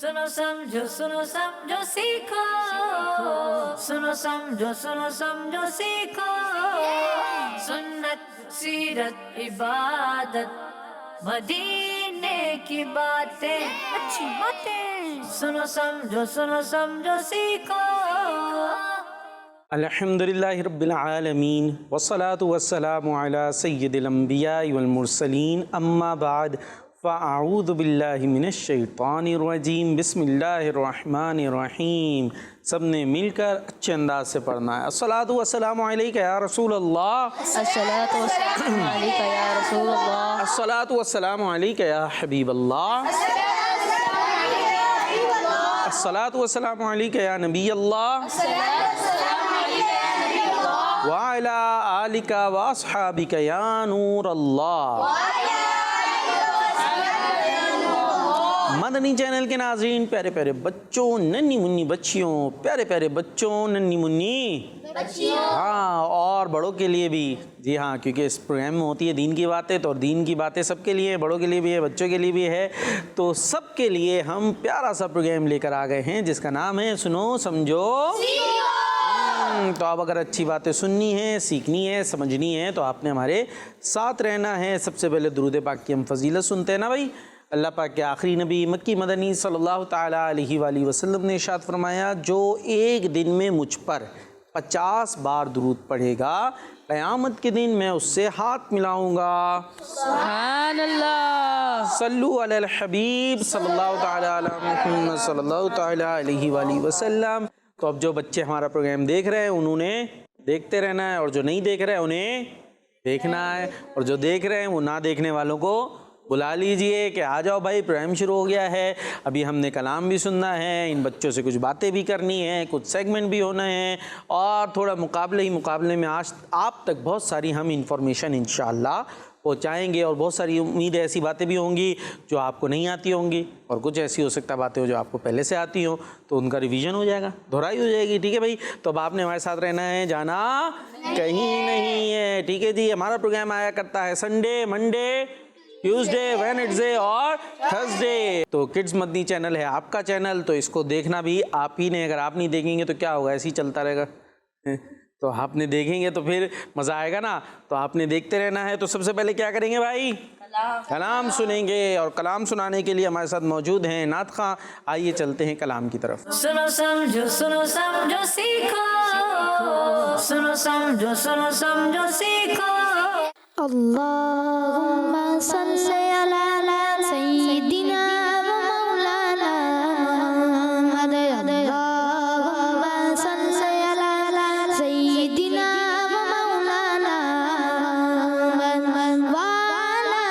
सुनो समझो सीखो, सुनो समझो सीखो, सुन्नत सीरत इबादत मदीने की बातें, अच्छी बातें। सुनो समझो सीखो। अल्हम्दुलिल्लाहि रब्बिल आलमीन वस्सलातु वस्सलामु अला सय्यिदिल अंबिया वल मुरसलीन अम्मा बाद फ़अऊज़ु बिल्लाहि मिनश शैतानिर रजीम बिस्मिल्लाहिर रहमानिर रहीम। सब ने मिलकर अच्छे अंदाज से पढ़ना है। अस्सलातु वस्सलामु अलैका या रसूल अल्लाह, अस्सलातु वस्सलामु अलैका या रसूल अल्लाह, अस्सलातु वस्सलामु अलैका या हबीब अल्लाह, अस्सलातु वस्सलामु अलैका या नबी अल्लाह व अला आलिका व अस्हाबिका या नूर अल्लाह। मदनी चैनल के नाज़रीन, प्यारे प्यारे बच्चों, नन्ही मुन्नी बच्चियों, प्यारे प्यारे बच्चों, नन्ही मुन्नी बच्चियों, हाँ, और बड़ों के लिए भी। जी हाँ, क्योंकि इस प्रोग्राम में होती है दीन की बातें, तो दीन की बातें सबके लिए, बड़ों के लिए भी है, बच्चों के लिए भी है। तो सबके लिए हम प्यारा सा प्रोग्राम लेकर आ गए हैं जिसका नाम है सुनो समझो। तो अब अगर अच्छी बातें सुननी है, सीखनी है, समझनी है, तो आपने हमारे साथ रहना है। सबसे पहले दुरूद पाक की हम फजीलत सुनते हैं ना भाई। अल्लाह पाक के आखिरी नबी मक्की मदनी सल्लल्लाहु ताला अलैहि वसल्लम ने इरशाद फरमाया, जो एक दिन में मुझ पर 50 बार दुरूद पढ़ेगा, क़यामत के दिन मैं उससे हाथ मिलाऊंगा। सुभान अल्लाह। सल्लु अलल हबीब सल्लल्लाहु ताला अला मुहम्मद सल्लल्लाहु ताला अलैहि वसल्लम। तो अब जो बच्चे हमारा प्रोग्राम देख रहे हैं उन्होंने देखते रहना है, और जो नहीं देख रहे हैं उन्हें देखना है, और जो देख रहे हैं वो ना देखने वालों को बुला लीजिए कि आ जाओ भाई, प्रोग्राम शुरू हो गया है। अभी हमने कलाम भी सुनना है, इन बच्चों से कुछ बातें भी करनी है, कुछ सेगमेंट भी होना है, और थोड़ा मुकाबले में आज आप तक बहुत सारी हम इंफॉर्मेशन इंशाअल्लाह पहुँचाएँगे, और बहुत सारी उम्मीद है ऐसी बातें भी होंगी जो आपको नहीं आती होंगी, और कुछ ऐसी हो सकता बातें हो जो आपको पहले से आती हो, तो उनका रिवीजन हो जाएगा, दोहराई हो जाएगी। ठीक है भाई, तो अब आपने हमारे साथ रहना है, जाना कहीं नहीं है। ठीक है जी, हमारा प्रोग्राम आया करता है संडे, मंडे, ट्यूसडे, वेडनेसडे और थर्सडे। तो किड्स मदनी चैनल है आपका चैनल, तो इसको देखना भी आप ही ने। अगर आप नहीं देखेंगे तो क्या होगा, ऐसे ही चलता रहेगा। तो आपने देखेंगे तो फिर मज़ा आएगा ना, तो आपने देखते रहना है। तो सबसे पहले क्या करेंगे भाई, कलाम सुनेंगे, और कलाम सुनाने के लिए हमारे साथ मौजूद हैं नात खां। आइए चलते हैं कलाम की तरफ। सुनो समझो सीखो, सुनो समझो सीखो। अल्लाहुम्मा सल्ली अला सय्यिदिना व मौलाना मुहम्मद। अल्लाहुम्मा सल्ली अला सय्यिदिना व मौलाना मुहम्मद व अला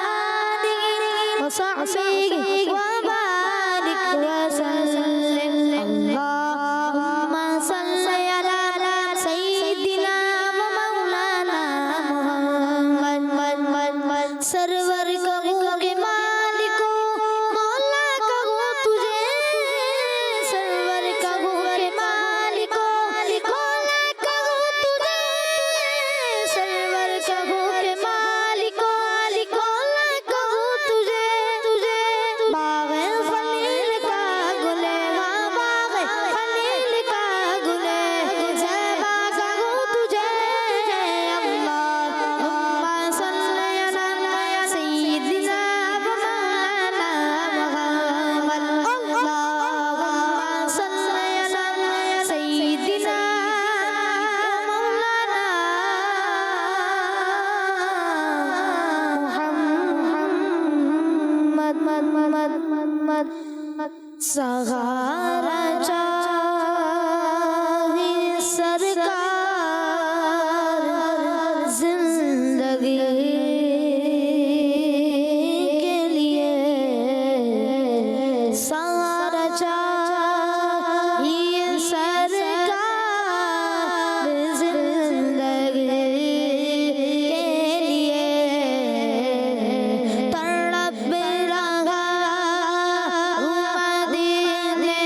आलिहि व सहबिहि व बारिक व सल्लिम। अल्लाहुम्मा सल्ली अला सय्यिदिना व मौलाना सरवर कहूँ के मालिको, मौला कहूँ तुझे, सरवर कहूँ के मालिको, मौला कहूँ तुझे, सरवर कहूँ के मालिको, मौला कहूँ तुझे, बाग़े खलील का गुले, बाग़े खलील का गुले, ज़ेबा कहूँ तुझे। अल्लाहुम्मा सल्ली अला सय्यिदिना व मौलाना मुहम्मद। अल्लाहुम्मा सल्ली अला सय्यिदिना मौलाना मुहम्मद। सहारा चाहिए सरकार जिंदगी के लिए, सहारा चाहिए सरकार जिंदगी के लिए। तड़प रहा हूँ मदीने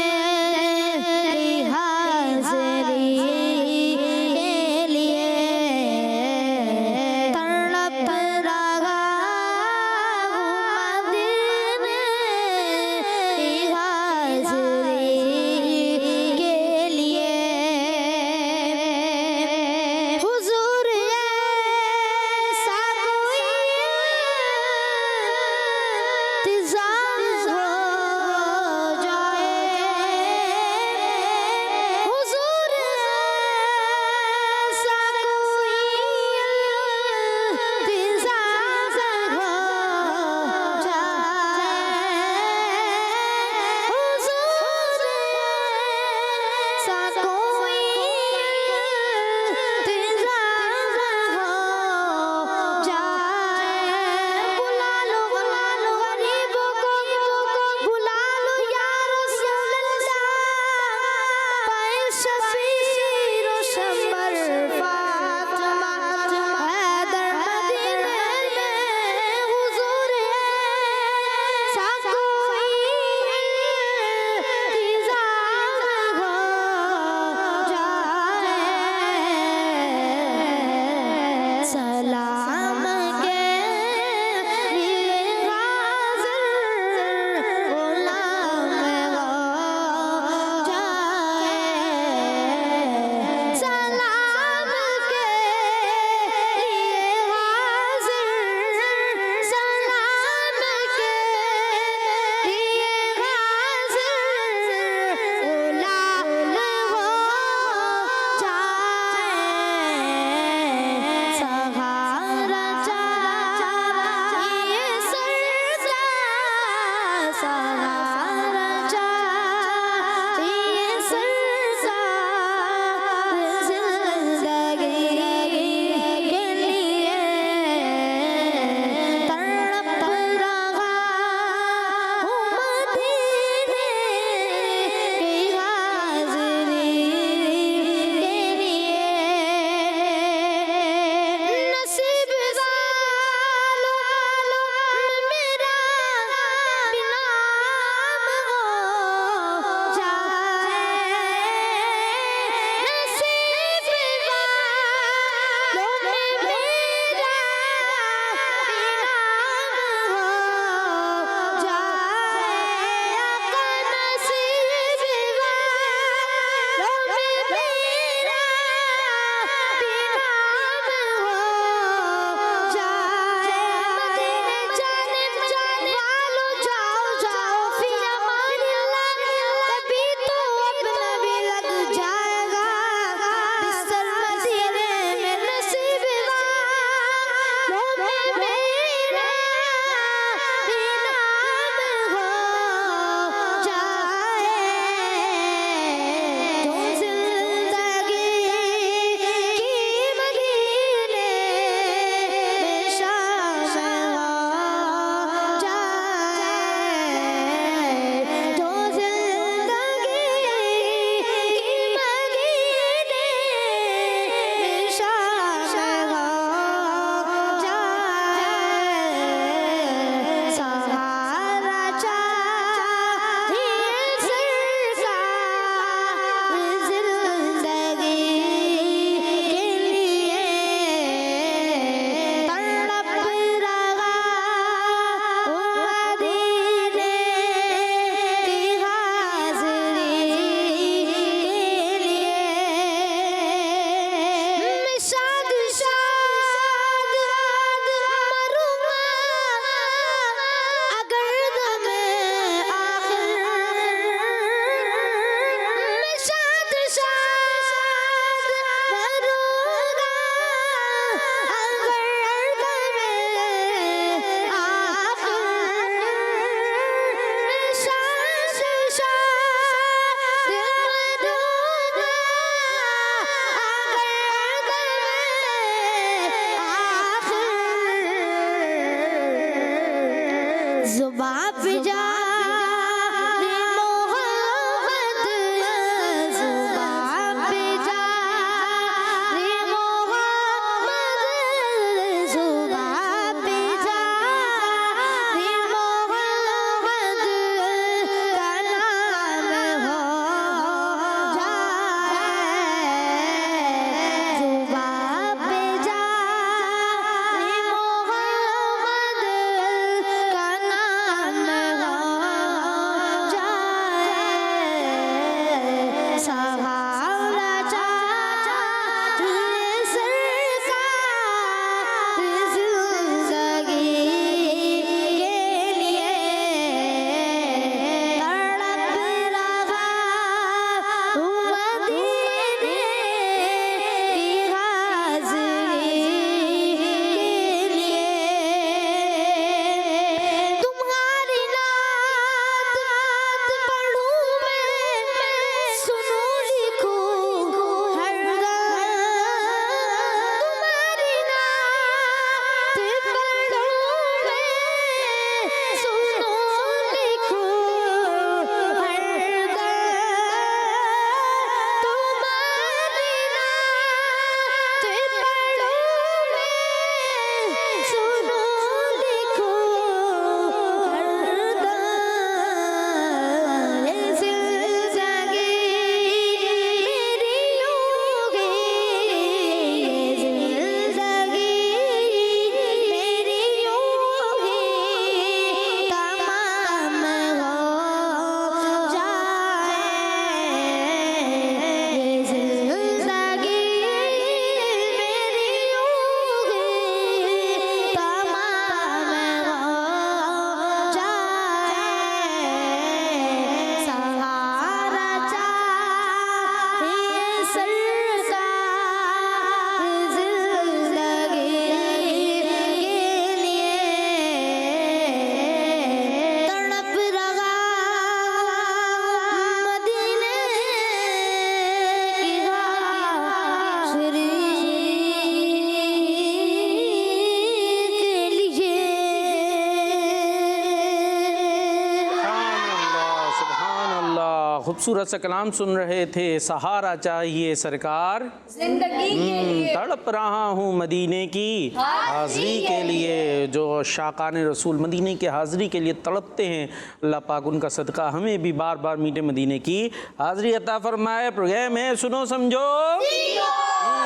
खूबसूरत सा कलाम सुन रहे थे। सहारा चाहिए सरकार तड़प रहा हूँ मदीने की हाज़री के लिए। जो शाकान रसूल मदीने की हाज़री के लिए तड़पते हैं, अल्लाह पाक उनका सदका हमें भी बार बार मीठे मदीने की हाज़री अता फरमाए। प्रोग्राम है सुनो समझो।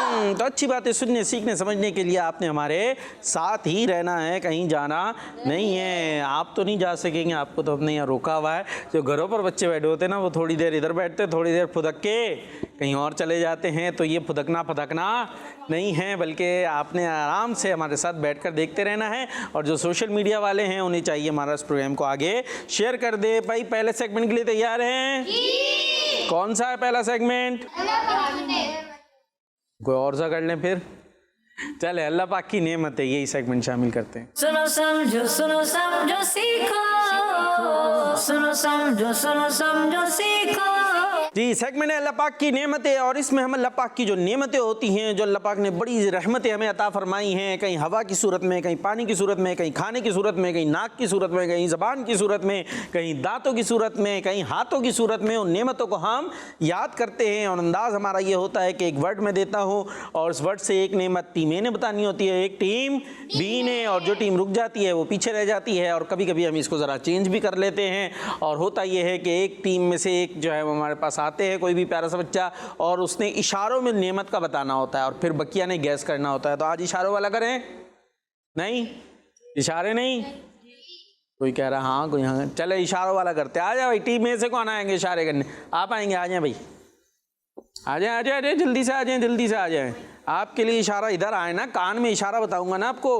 तो अच्छी बातें सुनने सीखने समझने के लिए आपने हमारे साथ ही रहना है, कहीं जाना नहीं है। आप तो नहीं जा सकेंगे, आपको तो हमने यहाँ रोका हुआ है। जो घरों पर बच्चे बैठे होते हैं ना, वो थोड़ी देर इधर बैठते, थोड़ी देर फुदक के कहीं और चले जाते हैं। तो ये फुदकना फदकना नहीं है, बल्कि आपने आराम से हमारे साथ बैठकर देखते रहना है। और जो सोशल मीडिया वाले हैं उन्हें चाहिए हमारा इस प्रोग्राम को आगे शेयर कर दे। भाई पहले सेगमेंट के लिए तैयार हैं? कौन सा है पहला सेगमेंट? कोई और सा कर लें फिर। चले, अल्लाह पाक की नेमत है, यही सेगमेंट शामिल करते हैं। सुनो समझो सीखो, सुनो समझो सीखो। जी, सेगमेंट है अल्लाह पाक की नेमतें, और इसमें हम अल्लाह पाक की जो नेमतें होती हैं, जो अल्लाह पाक ने बड़ी रहमतें हमें अता फरमाई हैं, कहीं हवा की सूरत में, कहीं पानी की सूरत में, कहीं खाने की सूरत में, कहीं नाक की सूरत में, कहीं ज़बान की सूरत में, कहीं दांतों की सूरत में, कहीं हाथों की सूरत में, उन नेमतों को हम याद करते हैं। और अंदाज़ हमारा ये होता है कि एक वर्ड में देता हूँ और उस वर्ड से एक नेमत टीम ए ने बतानी होती है, एक टीम बी ने, और जो टीम रुक जाती है वो पीछे रह जाती है। और कभी कभी हम इसको ज़रा चेंज भी कर लेते हैं, और होता ये है कि एक टीम में से एक जो है वो हमारे पास आते हैं, कोई भी प्यारा सा बच्चा, और उसने इशारों में नेमत का बताना होता है, और फिर बकिया ने गैस करना होता है। तो आज इशारों वाला करें? नहीं, इशारे नहीं। कोई कह रहा हाँ, कोई हाँ। चले इशारों वाला करते। आ जाए भाई, टीम में से कौन आएंगे इशारे करने? आप आएंगे? आ जाए भाई, आ जाए आ जाए, जल्दी से आ जाए, जल्दी से आ जाए। आपके लिए इशारा इधर आए ना, कान में इशारा बताऊंगा ना आपको।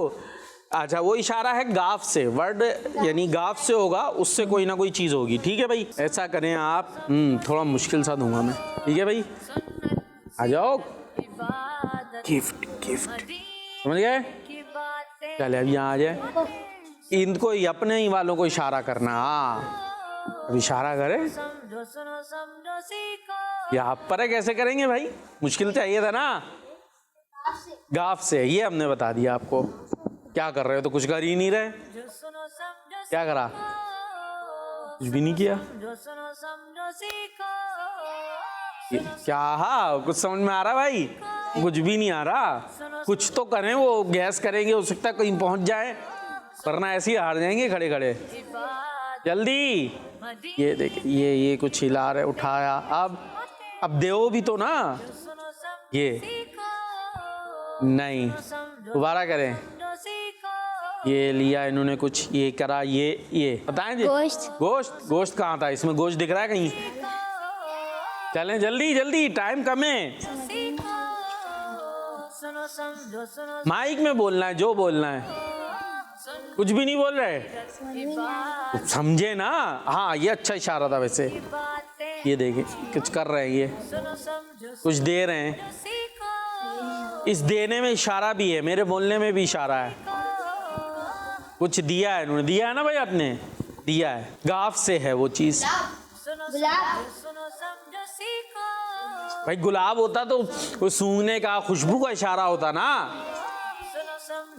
अच्छा, वो इशारा है गाफ से, वर्ड यानी गाफ से होगा, उससे कोई ना कोई चीज़ होगी। ठीक है भाई, ऐसा करें आप। थोड़ा मुश्किल सा दूंगा मैं, ठीक है भाई? आ जाओ। गिफ्ट गिफ्ट, समझ गए? चले अब यहाँ आ जाए। इनको ही, अपने ही वालों को इशारा करना। हाँ, अब इशारा करें। समझो सीखो। ये आप पर है, कैसे करेंगे भाई? मुश्किल चाहिए था ना। गाफ से, ये हमने बता दिया आपको। क्या कर रहे हो? तो कुछ कर ही नहीं रहे। क्या करा? कुछ भी नहीं किया। समझो सीखो। क्या? हाँ, कुछ समझ में आ रहा भाई? कुछ भी नहीं आ रहा। कुछ तो करें, वो गैस करेंगे, हो सकता है कहीं पहुंच जाए, वरना ऐसे ही हार जाएंगे खड़े खड़े। जल्दी। ये देखिए, ये कुछ हिला रहे, उठाया। अब देवो भी तो ना। ये नहीं, दोबारा करें। ये लिया इन्होंने कुछ, ये करा, ये बताएं जी। गोश्त। गोश्त कहाँ था? इसमें गोश्त दिख रहा है कहीं? चलें जल्दी जल्दी, टाइम कम है। माइक में बोलना है, जो बोलना है। कुछ भी नहीं बोल रहे, तो समझे ना। हाँ, ये अच्छा इशारा था वैसे। ये देखिए, कुछ कर रहे हैं, ये कुछ दे रहे हैं। इस देने में इशारा भी है, मेरे बोलने में भी इशारा है। कुछ दिया है इन्होंने, दिया है ना भाई, आपने दिया है। गाफ से है वो चीज। भाई गुलाब होता तो वो सूंघने का, खुशबू का इशारा होता ना।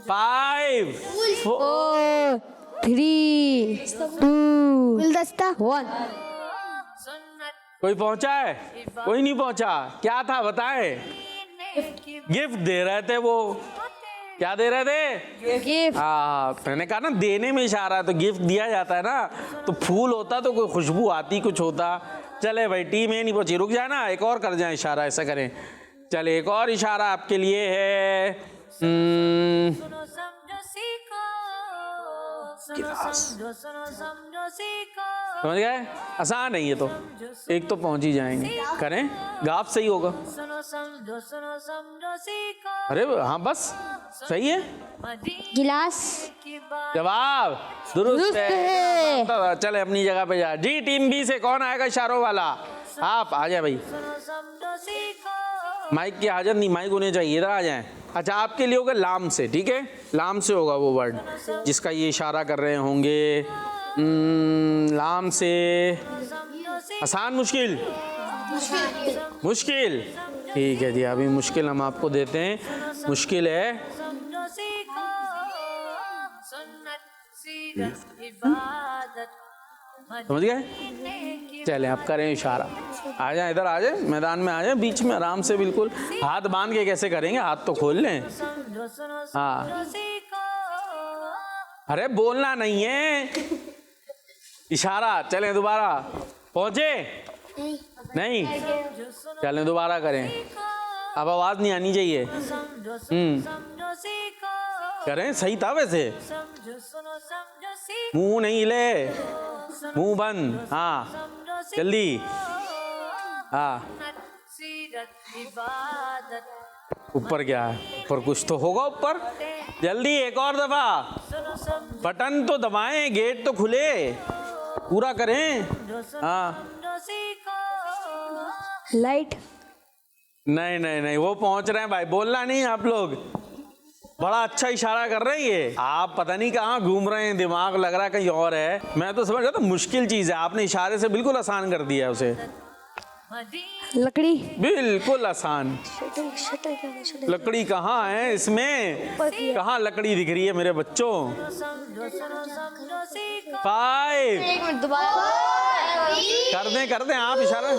5 4 3 2 गुलदस्ता 1। कोई पहुंचा है? कोई नहीं पहुंचा। क्या था बताएं? गिफ्ट दे रहे थे वो। क्या दे रहे थे? गिफ्ट। हाँ, मैंने कहा ना, देने में इशारा है तो गिफ्ट दिया जाता है ना। तो फूल होता तो कोई खुशबू आती, कुछ होता। चले भाई, टीम ए नहीं पहुंची, रुक जाए ना, एक और कर जाए इशारा, ऐसा करें। चले, एक और इशारा आपके लिए है। समझ गए? आसान है ये तो, एक तो पहुंच ही जाएंगे। करें, गाफ सही होगा। अरे हाँ, बस सही है। गिलास जवाब दुरुस्त है। चले अपनी जगह पे जा। जी, टीम बी से कौन आएगा इशारों वाला? आप आ जाए भाई। माइक की हाजत नहीं, माइक होने चाहिए, इधर आ जाए। अच्छा, आपके लिए होगा लाम से, ठीक है? लाम से होगा वो वर्ड जिसका ये इशारा कर रहे होंगे। लाम से। आसान, मुश्किल? मुश्किल। ठीक है जी, अभी मुश्किल हम आपको देते हैं। मुश्किल है समझ गए? चले आप करें इशारा, आ जाए इधर, आ जाए मैदान में, आ जाए बीच में आराम से, बिल्कुल हाथ बांध के कैसे करेंगे, हाथ तो खोल लें। समझो सुनो हाँ, समझो सीखो। अरे बोलना नहीं है, इशारा। चलें दोबारा, पहुंचे नहीं, चलें दोबारा करें, अब आवाज नहीं आनी चाहिए। समझो सुनो समझो सीखो। करें, सही था वैसे, समझो सुनो समझो सीखो। मुंह नहीं हिले, मुंह बंद। हाँ समझो जल्दी, हाँ सीरत इबादत। ऊपर क्या है, ऊपर कुछ तो होगा ऊपर। जल्दी एक और दफा, सुनो समझो बटन तो दबाएं, गेट तो खुले, पूरा करें। हाँ समझो सीखो। लाइट। नहीं नहीं नहीं, वो पहुंच रहे हैं भाई, बोलना नहीं आप लोग। बड़ा अच्छा इशारा कर रहे हैं ये, आप पता नहीं कहाँ घूम रहे हैं, दिमाग लग रहा है कहीं और है। मैं तो समझ रहा था मुश्किल चीज है, आपने इशारे से बिल्कुल आसान कर दिया है उसे, लकड़ी। बिल्कुल आसान। लकड़ी कहाँ है इसमें, कहाँ लकड़ी दिख रही है मेरे बच्चों? समझो सुनो समझो सीखो। 5 एक मिनट दोबारा। कर दें आप इशारा। ये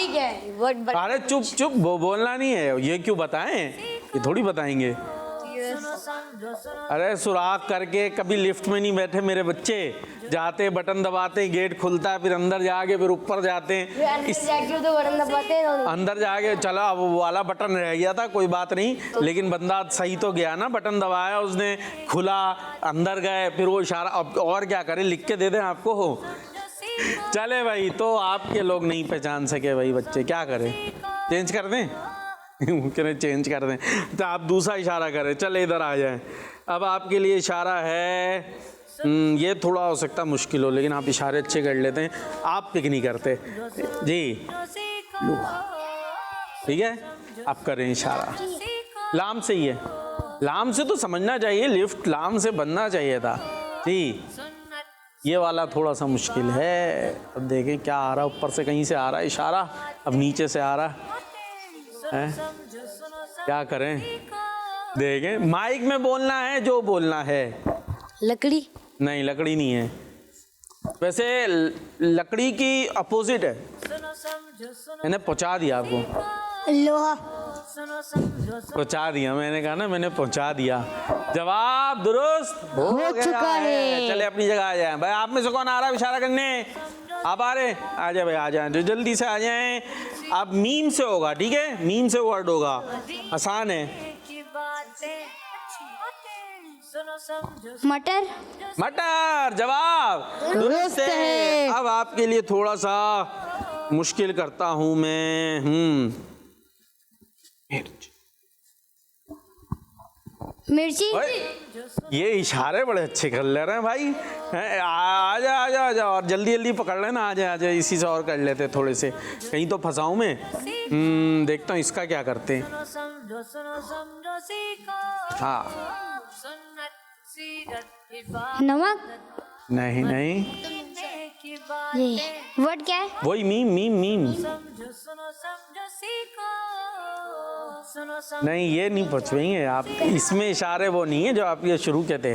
क्या है? वर्ड अरे चुप चुप, वो बोलना नहीं है, ये क्यों बताएं, ये थोड़ी बताएंगे। सुनो समझो सुनो। अरे सुराख करके, कभी लिफ्ट में नहीं बैठे मेरे बच्चे, जाते बटन दबाते, गेट खुलता है, फिर अंदर जाके फिर ऊपर जाते हैं, तो बटन दबाते हैं। अंदर जाके चला, वो वाला बटन रह गया था, कोई बात नहीं, लेकिन बंदा सही तो गया ना, बटन दबाया उसने, खुला, अंदर गए, फिर वो इशारा। अब और क्या करें, लिख के दे दें आपको? चले भाई, तो आपके लोग नहीं पहचान सके भाई बच्चे, क्या करें, चेंज कर दें? करें, चेंज कर दें, तो आप दूसरा इशारा करें। चले इधर आ जाएं, अब आपके लिए इशारा है, ये थोड़ा हो सकता है मुश्किल हो, लेकिन आप इशारे अच्छे कर लेते हैं, आप पिक नहीं करते जी, ठीक है? आप करें इशारा, लाम से ही है, लाम से तो समझना चाहिए, लिफ्ट लाम से बनना चाहिए था जी। ये वाला थोड़ा सा मुश्किल है, अब देखें क्या आ रहा है, ऊपर से कहीं से आ रहा है इशारा, अब नीचे से आ रहा है, क्या करें? देखें, माइक में बोलना है जो बोलना है। लकड़ी। नहीं, लकड़ी नहीं है, वैसे लकड़ी की अपोजिट है, मैंने पहुंचा दिया आपको, लोहा। सुनो समझो पहुंचा दिया, मैंने कहा ना, मैंने पहुंचा दिया। जवाब दुरुस्त हो चुका है। चले अपनी जगह आ जाए भाई। आप में से कौन आ रहा है इशारा करने? आप आ रहे? आ जाए भाई, आ जाए, जो जल्दी से आ जाएं। अब मीम से होगा, ठीक है? मीम से वर्ड होगा, आसान है। की बातें। सुनो समझो मटर। मटर, जवाब दुरुस्त है। अब आपके लिए थोड़ा सा मुश्किल करता हूं मैं। मिर्ची। ये इशारे बड़े अच्छे कर ले रहे हैं भाई। आ जा आ जा आ जा, और जल्दी जल्दी पकड़ लेना, आ जा आ जा, इसी से और कर लेते थोड़े से, कहीं तो फंसाऊं मैं। देखता हूँ इसका क्या करते हैं। सुनो समझो सीखो। हाँ, सुन्नत सीरत इबादत। नमक। नहीं नहीं, की बात। ये वर्ड क्या है? वही मीम मीम मीम। समझो सुनो समझो सीखो। सुनो समझो। नहीं, ये नहीं पहुंचेंगे आप, इसमें इशारे वो नहीं है जो आप ये शुरू के थे,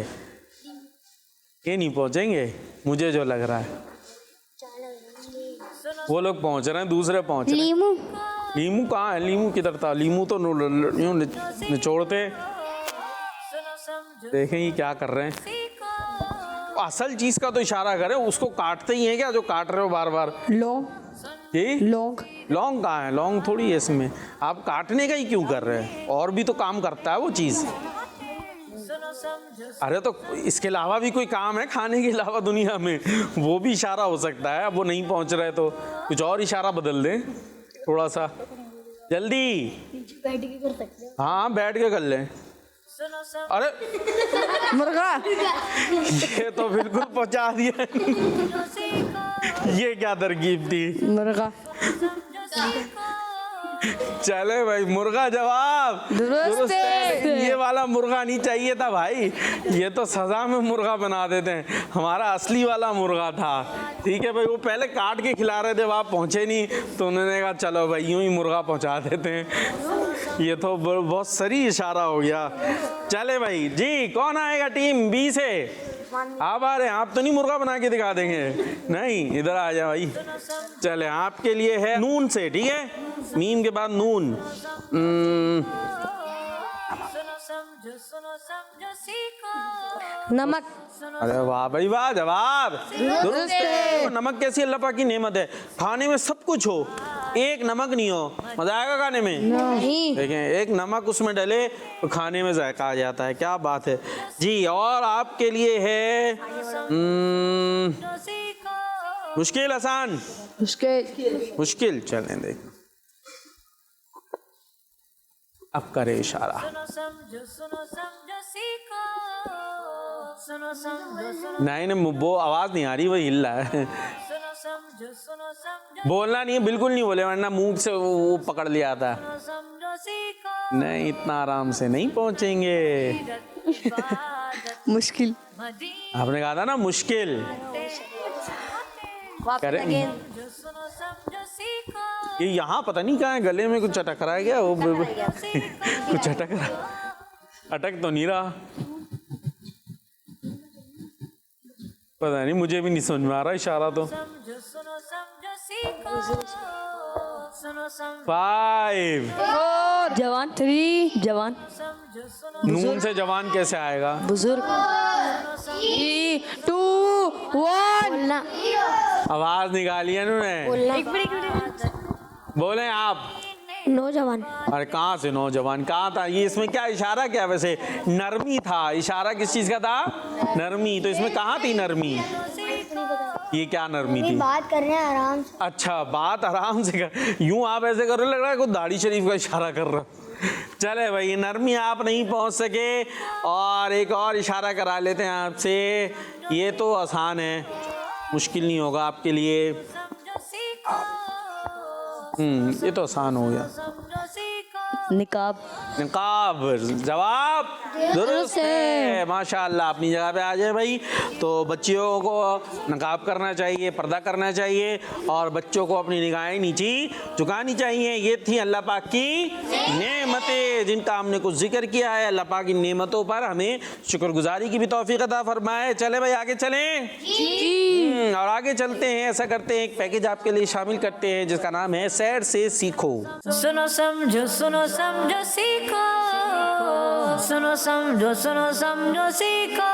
ये नहीं पहुंचेंगे मुझे जो लग रहा है। वो लोग पहुंच रहे हैं, दूसरे पहुंच रहे हैं। लीमू। लीमू कहाँ है? लीमू किधर था? लीमू तो यूं निचोड़ते। सुनो समझो देखें ये क्या कर रहे हैं। सीखो। असल चीज का तो इशारा करें, उसको काटते ही है क्या जो काट रहे हो बार बार? लौंग। जी, लौंग। लौंग कहाँ है? लौंग थोड़ी है इसमें, आप काटने का ही क्यों कर रहे हैं? और भी तो काम करता है वो चीज। सुनो समझो। अरे तो इसके अलावा भी कोई काम है खाने के अलावा दुनिया में, वो भी इशारा हो सकता है। अब वो नहीं पहुंच रहे तो कुछ और इशारा बदल दें थोड़ा सा, जल्दी। बैठ के कर सकते हैं। हाँ, बैठ के कर लें। सुनो समझो अरे मुर्गा। ये तो बिल्कुल पहुंचा दिया। सीखो। ये क्या तरकीब थी? मुर्गा। समझो सीखो। चले भाई, मुर्गा जवाब दुरुस्त है। ये वाला मुर्गा नहीं चाहिए था भाई, ये तो सजा में मुर्गा बना देते हैं, हमारा असली वाला मुर्गा था। ठीक है भाई, वो पहले काट के खिला रहे थे, आप पहुंचे नहीं तो उन्होंने कहा चलो भाई यूं ही मुर्गा पहुंचा देते हैं। ये तो बहुत सही इशारा हो गया। चले भाई जी, कौन आएगा टीम बी से? आप आ रहे हैं, आप तो नहीं मुर्गा बना के दिखा देंगे, नहीं इधर आ जाओ भाई। चले आपके लिए है नून से, ठीक है, मीम के बाद नून। सुनो समझो सीखो नमक। अरे वाह भाई वाह, जवाब दुरुस्त है। नमक कैसी अल्लाह पाक की नेमत है, खाने में सब कुछ हो, एक नमक नहीं हो, मजा आएगा खाने में? नहीं। देखें एक नमक उसमें डले तो खाने में जायका आ जाता है, क्या बात है जी। और आपके लिए है सीखो मुश्किल आसान मुश्किल, चलें देख, अब करे इशारा। सुनो समझो सीखो सुनो समझो नहीं वो आवाज नहीं आ रही, वो हिल रहा है। सुनो समझो बोलना नहीं है, बिल्कुल नहीं बोले, वरना मुंह से वो पकड़ लिया था। समझो सीखो नहीं इतना आराम से नहीं पहुंचेंगे। मुश्किल। आपने कहा था ना मुश्किल, करें सुनो समझो सीखो ये यहाँ पता नहीं कहाँ है, गले में कुछ अटक रहा है क्या? वो कुछ अटक रहा, अटक तो नहीं रहा, पता नहीं, मुझे भी नहीं समझ में आ रहा इशारा तो। सुनो समझो सीखो सुनो समझो 5 जवान। 3 जवान। समझो सुनो नून से जवान कैसे आएगा? बुजुर्ग। 3 2 1 बोलना आवाज निकाली है उन्होंने, बोलना बोले आप। नौजवान। अरे कहाँ से नौजवान, कहाँ था ये? इसमें क्या इशारा क्या वैसे? नरमी था, इशारा किस चीज का था? नरमी। तो इसमें कहाँ थी नरमी? ये क्या नरमी थी? बात कर रहे हैं आराम से। अच्छा बात आराम से कर, यूं आप ऐसे कर रहे, लग रहा है कोई दाढ़ी शरीफ का इशारा कर रहा। चले भाई नरमी आप नहीं पहुंच सके, और एक और इशारा करा लेते हैं आपसे, ये तो आसान है, मुश्किल नहीं होगा आपके लिए। सीखो ये तो आसान हो गया। समझो सीखो निकाब। निकाब, जवाब दुरुस्त है, माशाअल्लाह। अपनी जगह पे आ जाए भाई। तो बच्चियों को निकाब करना चाहिए, पर्दा करना चाहिए, और बच्चों को अपनी निगाहें नीची झुकानी चाहिए। ये थी अल्लाह पाक की नेमतें जिनका हमने कुछ जिक्र किया है। अल्लाह पाक इन नेमतों पर हमें शुक्रगुजारी की भी तौफीक अता फरमाए। चले भाई आगे चलें, और आगे चलते हैं, ऐसा करते हैं, एक पैकेज आपके लिए शामिल करते हैं जिसका नाम है सैर से सीखो। सुनो समझो सीखो सुनो समझो सीखो।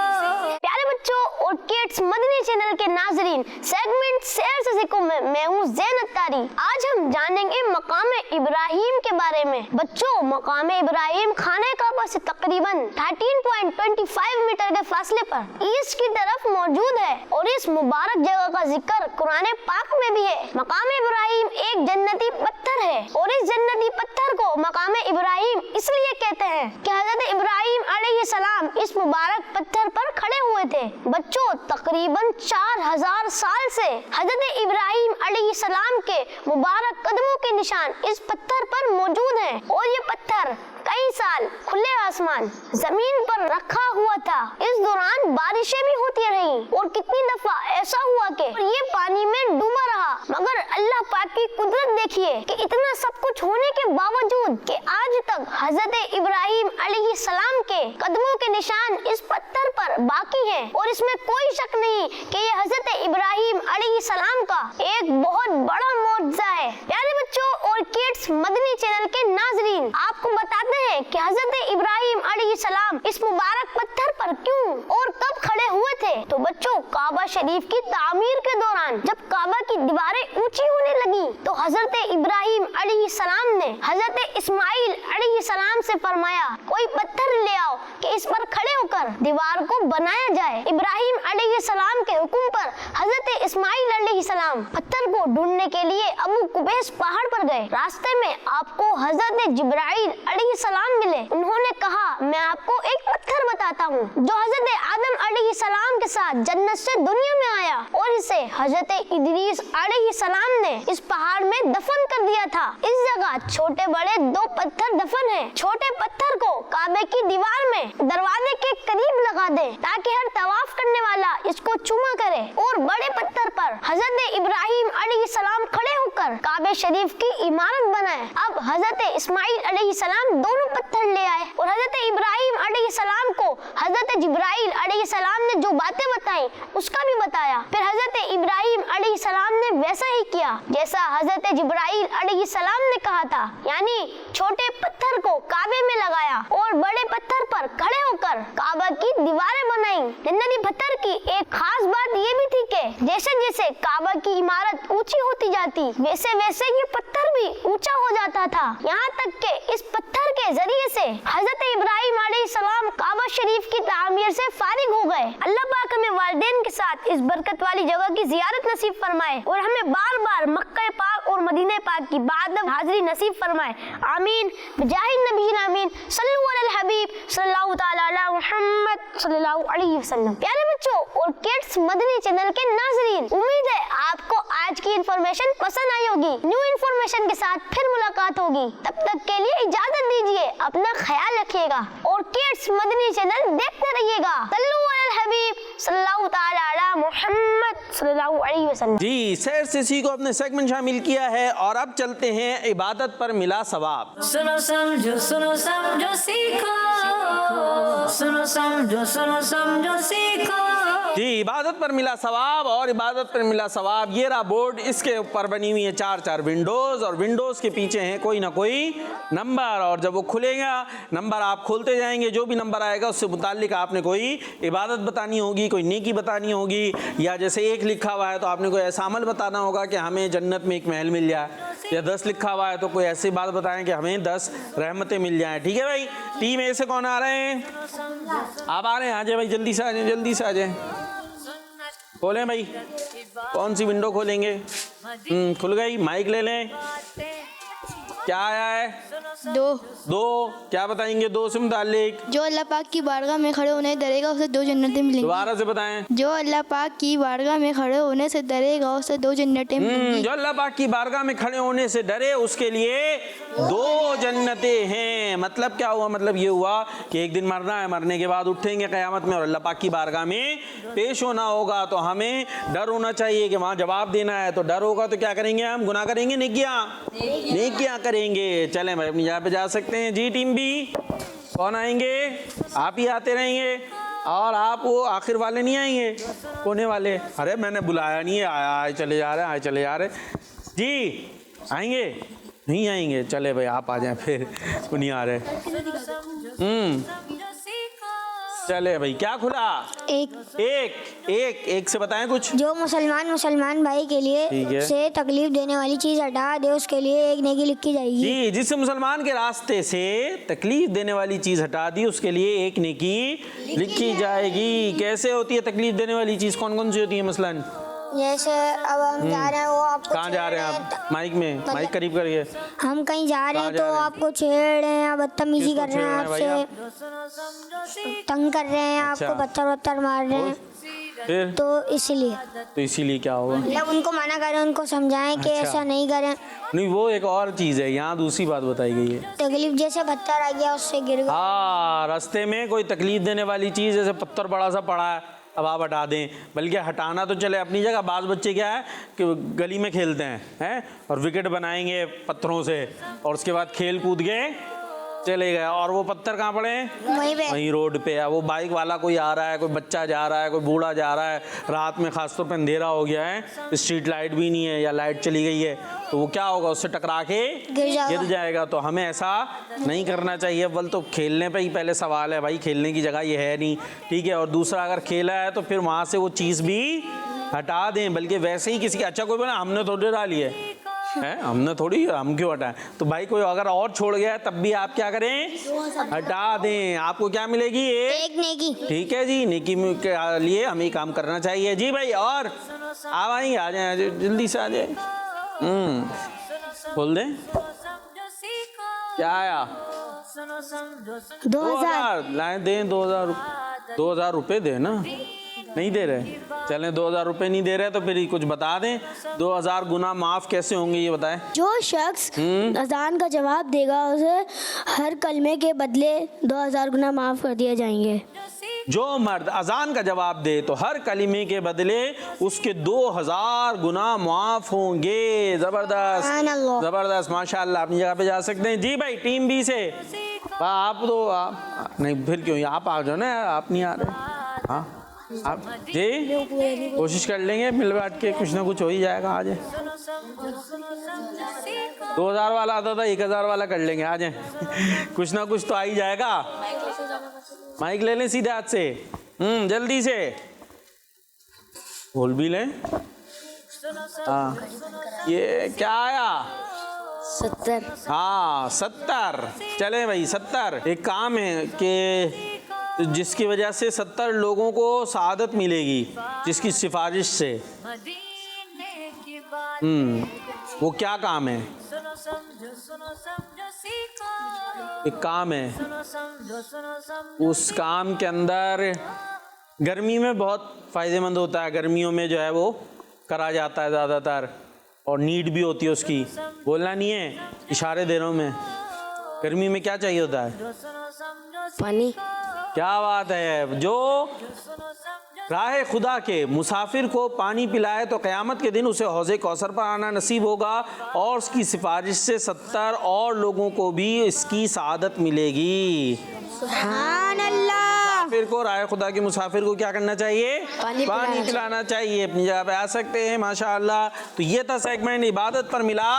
प्यारे बच्चों और किड्स मदनी चैनल के नाजरीन, सेगमेंट सैर से सीखो में मैं हूँ ज़ैनब तारी। आज हम जानेंगे मकाम इब्राहिम के बारे में। बच्चों मकाम इब्राहिम खाने काबा से तकरीबन 13.25 मीटर के फासले पर ईस्ट की तरफ मौजूद है, और इस मुबारक जगह का जिक्र कुरान पाक में भी है। मकाम इब्राहिम एक जन्नती पत्थर है, और इस जन्नती पत्थर को मकाम इब्राहिम इसलिए कहते हैं कि हजरत इब्राहिम अलैहिस्सलाम इस मुबारक पत्थर पर खड़े हुए थे। बच्चों तकरीबन 4000 साल से हजरत इब्राहिम अलैहिस्सलाम के मुबारक कदमों के निशान इस पत्थर पर मौजूद हैं, और ये पत्थर कई साल खुले आसमान जमीन पर रखा हुआ था। इस दौरान बारिशें भी होती रही, और कितनी दफा ऐसा हुआ कि ये पानी में डूबा रहा। मगर अल्लाह पाक की कुदरत देखिए कि इतना सब कुछ होने के बावजूद कि आज तक हजरत इब्राहिम अलैहिस्सलाम के कदमों के निशान इस पत्थर पर बाकी हैं, और इसमें कोई शक नहीं कि ये हजरत इब्राहिम अलैहिस्सलाम का एक बहुत बड़ा मौजज़ा है। प्यारे बच्चों और किड्स मदनी चैनल के नाजरीन, आपको बताते हैं कि हजरत इब्राहिम अलैहिस्सलाम इस मुबारक पत्थर पर क्यों और कब खड़े हुए थे। तो बच्चों काबा शरीफ की तामीर के दौरान जब काबा की दीवारें ऊंची होने लगी, तो हजरत इब्राहिम अलैहिस्सलाम ने हजरत इस्माइल अलैहिस्सलाम से फरमाया कोई पत्थर ले आओ कि इस पर खड़े होकर दीवार को बनाया जाए। इब्राहिम अलैहिस्सलाम के हुक्म पर हजरत इस्माइल अलैहिस्सलाम पत्थर को ढूंढने के लिए अबू कुबैस पहाड़ पर गए। रास्ते में आपको हजरत जिब्राइल अलैहिस्सलाम मिले। उन्होंने कहा मैं आपको एक पत्थर बताता हूँ जो हजरत आदम अलैहिस्सलाम के साथ जन्नत से दुनिया में आया, और इसे हजरत इदरीस अलैहिस्सलाम ने इस पहाड़ में दफन कर दिया था। इस जगह छोटे बड़े 2 पत्थर दफन हैं। छोटे पत्थर को काबे की दीवार में दरवाजे के करीब लगा दे ताकि हर तवाफ करने वाला इसको चूमा करे, और बड़े पत्थर पर हजरत इब्राहिम अलैहिस्सलाम खड़े होकर होकर काबे शरीफ की इमारत बनाए। अब हजरत इस्माइल अलैहिस्सलाम दोनों पत्थर ले आए और हजरत इब्राहिम अलैहिस्सलाम को हजरत जिब्राइल अलैहिस्सलाम ने जो बातें बताई उसका भी बताया। फिर हजरत इब्राहिम अलैहिस्सलाम ने वैसा ही किया जैसा हजरत जिब्राइल अलैहिस्सलाम ने कहा था, यानी छोटे पत्थर को काबे में लगाया और बड़े पत्थर पर खड़े होकर काबा की दीवारें बनाई। जन्नती पत्थर की एक खास बात ये भी थी कि जैसे जैसे काबा की इमारत ऊंची होती जाती वैसे वैसे ये पत्थर भी ऊंचा हो जाता था, यहाँ तक कि इस पत्थर के जरिए से हजरत इब्राहिम अलैहिस्सलाम काबा शरीफ की तामीर से फारिग हो गए। अल्लाह पाक हमें वालिदैन के साथ इस बरकत वाली जगह की जियारत नसीब फरमाए और हमें बार बार मक्का पाक और मदीना पाक की बादब हाजिरी नसीब फरमाए। आमीन बिजाहिद नबीना आमीन। सल्लल्लाहु अलल हबीब सल्लल्लाहु तआला अला मुहम्मद सल्लल्लाहु अलैहि वसल्लम। प्यारे बच्चों और किड्स मदनी चैनल के नाज़रीन, उम्मीद है आपको आज की इंफॉर्मेशन पसंद आई होगी। न्यू इंफॉर्मेशन के साथ फिर मुलाकात होगी, तब तक के लिए इजाजत दीजिए। अपना ख्याल रखिएगा और किड्स मदनी चैनल देखते रहिएगा। सल्लल्लाहु अलल हबीब सल्लल्लाहु तआला अला मुहम्मद सल्लल्लाहु अलैहि वसल्लम। जी, सैर से सीखो अपने सेगमेंट शामिल किया है और अब चलते हैं इबादत पर मिला सवाब। सुनो समझो सीखो, सुनो समझो सीखो। जी, इबादत पर मिला सवाब और इबादत पर मिला सवाब, ये रहा बोर्ड। इसके ऊपर बनी हुई है चार विंडोज और विंडोज के पीछे है कोई ना कोई नंबर, और जब वो खुलेगा नंबर आप खोलते जाएंगे, जो भी नंबर आएगा उससे मुताल्लिक आपने कोई इबादत बतानी होगी, कोई नेकी बतानी होगी, या जैसे 1 लिखा हुआ है तो आपने कोई ऐसा अमल बताना होगा कि हमें जन्नत में एक महल मिल जाए, या 10 लिखा हुआ है तो कोई ऐसी बात बताएं कि हमें 10 रहमतें मिल जाएं। ठीक है भाई, टीम ए से कौन आ रहे हैं? आप आ रहे हैं? आ जाए भाई, जल्दी से आ जाए, जल्दी से आ जाए। खोलें भाई, कौन सी विंडो खोलेंगे? खुल गई, माइक ले लें। क्या आया है? 2 क्या बताएंगे 2 से मुताल्लिक? जो अल्लाह पाक की बारगाह में खड़े होने डरेगा उसे 2 जन्नतें मिलेंगी। दोबारा से बताएं। जो अल्लाह पाक की बारगाह में खड़े होने से डरेगा उसे 2 जन्नतें मिलेंगी। जो अल्लाह पाक की बारगाह में खड़े होने से डरे उसके लिए 2 जन्नतें हैं। मतलब क्या हुआ? मतलब ये हुआ कि एक दिन मरना है, मरने के बाद उठेंगे क़यामत में और अल्लाह पाक की बारगाह में पेश होना होगा, तो हमें डर होना चाहिए कि वहाँ जवाब देना है। तो डर होगा तो क्या करेंगे? हम गुनाह करेंगे, नेकियां करेंगे। चलें भाई, अपनी जगह पे जा सकते हैं। जी टीम बी, कौन आएंगे? आप ही आते रहेंगे और आप वो आखिर वाले नहीं आएंगे, कोने वाले। अरे मैंने बुलाया नहीं है, आए चले जा रहे जी, आएंगे नहीं आएंगे? चले भाई आप आ जाएं, फिर वो नहीं आ रहे। चले भाई, क्या खुला? एक से बताएं कुछ। जो मुसलमान भाई के लिए से तकलीफ देने वाली चीज हटा दे उसके लिए एक नेकी लिखी जाएगी। जी, जिससे मुसलमान के रास्ते से तकलीफ देने वाली चीज हटा दी उसके लिए एक नेकी लिखी जाएगी। कैसे होती है तकलीफ देने वाली चीज? कौन सी होती है? मसलन जैसे अब हम जा रहे हैं, वो आपको कहाँ जा रहे हैं आप? माइक में, माइक करीब करिए। हम कहीं जा रहे हैं तो आपको छेड़ रहे हैं, बदतमीजी कर रहे हैं, आपसे तंग कर रहे हैं, आपको पत्थर मार रहे हैं, फिर तो इसीलिए क्या होगा? मतलब उनको मना करें, उनको समझाएं कि ऐसा नहीं करें। नहीं, वो एक और चीज है, यहाँ दूसरी बात बताई गई है। तकलीफ जैसे पत्थर आ गया उससे गिर गया। हाँ, रास्ते में कोई तकलीफ देने वाली चीज, जैसे पत्थर बड़ा सा पड़ा है, अब आप हटा दें। बल्कि हटाना तो चले अपनी जगह, बाज़ बच्चे क्या है कि गली में खेलते हैं और विकेट बनाएंगे पत्थरों से, और उसके बाद खेल कूद के चले गए, और वो पत्थर कहाँ पड़े हैं? वहीं रोड पे है। वो बाइक वाला कोई आ रहा है, कोई बच्चा जा रहा है, कोई बूढ़ा जा रहा है, रात में खासतौर पर अंधेरा हो गया है, स्ट्रीट लाइट भी नहीं है या लाइट चली गई है, तो वो क्या होगा? उससे टकरा के गिर जाएगा। तो हमें ऐसा नहीं करना चाहिए। अव्वल तो खेलने पे ही पहले सवाल है भाई, खेलने की जगह ये है नहीं, ठीक है। और दूसरा, अगर खेला है तो फिर वहाँ से वो चीज़ भी हटा दें। बल्कि वैसे ही किसी, अच्छा कोई बोला हमने थोड़ी डाली है, हमने थोड़ी, हम क्यों हटाएं? तो भाई कोई अगर और छोड़ गया है तब भी आप क्या करें? हटा दें। आपको क्या मिलेगी? एक नेकी। ठीक है जी, नेकी के लिए हमें काम करना चाहिए। जी भाई, और आप आएंगे? आ जाए, जल्दी से आ जाए। बोल दें क्या आया? 2000 लाए, दें 2000 रुपये दें ना। नहीं दे रहे? चलें, 2000 रुपये नहीं दे रहे तो फिर कुछ बता दें, 2000 गुना माफ़ कैसे होंगे ये बताएं। जो शख्स अजान का जवाब देगा उसे हर कलमे के बदले 2000 गुना माफ़ कर दिए जाएंगे। जो मर्द अजान का जवाब दे तो हर कलिमे के बदले उसके 2000 गुनाह मुआफ होंगे। जबरदस्त जबरदस्त, माशाल्लाह। अपनी जगह पे जा सकते हैं। जी भाई, टीम बी से आप तो आप नहीं, फिर क्यों आप आ जाओ ना, आप नहीं आ रहे। हाँ आप जी कोशिश कर लेंगे, मिल बैठ के कुछ ना कुछ हो ही जाएगा। आ जाए, 2000 वाला आता था, 1000 वाला कर लेंगे। आ जाए, कुछ ना कुछ तो आ ही जाएगा। माइक ले लें सीधे हाथ से, जल्दी से बोल भी लें। हाँ, ये क्या आया? 70। हाँ 70। चले भाई 70। एक काम है कि जिसकी वजह से 70 लोगों को सआदत मिलेगी, जिसकी सिफारिश से। वो क्या काम है? एक काम है, उस काम के अंदर गर्मी में बहुत फ़ायदेमंद होता है। गर्मियों में जो है वो करा जाता है ज़्यादातर, और नीड भी होती है उसकी। बोलना नहीं है, इशारे दे रहा हूँ मैं। गर्मी में क्या चाहिए होता है? पानी। क्या बात है। जो राह खुदा के मुसाफिर को पानी पिलाए तो क़यामत के दिन उसे हौज़े कौसर पर आना नसीब होगा, और उसकी सिफारिश से 70 और लोगों को भी इसकी सआदत मिलेगी। सुभान अल्लाह। मुसाफिर को, राह खुदा के मुसाफिर को क्या करना चाहिए? पानी पिलाना चाहिए। अपनी जगह पे आ सकते हैं, माशाअल्लाह। तो ये था सेगमेंट इबादत पर मिला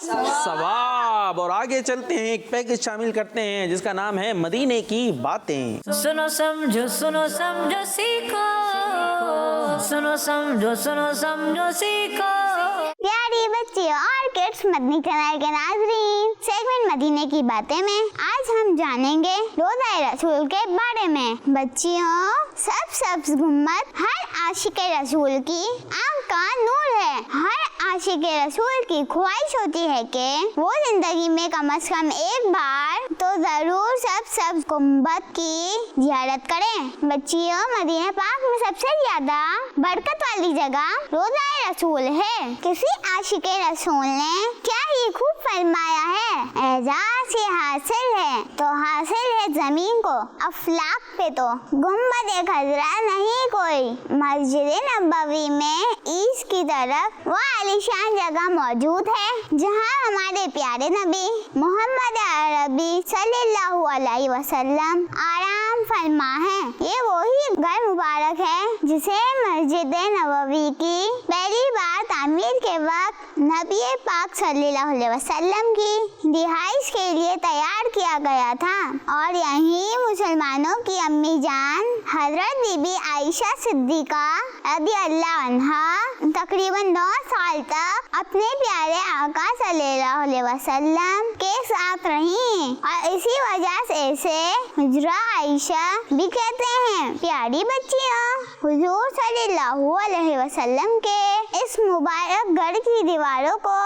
सवाब। और आगे चलते हैं, एक पैकेज शामिल करते हैं जिसका नाम है मदीने की बातें। सुनो समझो सीखो, सुनो समझो सीखो। प्यारी बच्चियों और किड्स, मदनी चैनल के नाज़रीन, सेगमेंट मदीने की बातें में आज हम जानेंगे रोज़ाए रसूल के बारे में। बच्चियों, सब्ज़ गुम्बद हर आशिक़े रसूल की आँख का नूर है। हर आशिक़े रसूल की ख्वाहिश होती है कि वो जिंदगी में कम से कम एक बार तो जरूर सब्ज़ गुम्बद की ज़ियारत करें। बच्चियों, मदीना पाक में सबसे ज्यादा बरकत वाली जगह रोज़ाए रसूल है। किसी आशिक़े रसूल ने क्या ही खूब फरमाया है, एजाज़ ये हासिल है तो हासिल है ज़मीन को, अफलाक पे तो गुम्बद खज़रा नहीं कोई। मस्जिद नबवी में ईस की तरफ वो आलीशान जगह मौजूद है जहाँ हमारे प्यारे नबी मोहम्मद अरबी सल्लल्लाहु अलैहि वसल्लम आराम फरमा है। ये वही घर मुबारक है जिसे मस्जिद नबवी की पहली बार तामीर के वक्त नबी पाक सल्लल्लाहु अलैहि वसल्लम की रिहाइश के लिए तैयार किया गया था, और यहीं मुसलमानों की अम्मी जान हजरत बीबी आयशा सिद्दीका रज़ियल्लाहु अन्हा तकरीबन 9 साल तक अपने प्यारे आका सल्लल्लाहु अलैहि वसल्लम के साथ रहीं, और इसी वजह से इसे हुजरा आयशा भी कहते हैं। प्यारी बच्चियों, हुजूर सल्लल्लाहु अलैहि वसल्लम के इस मुबारक घर की दीवारों को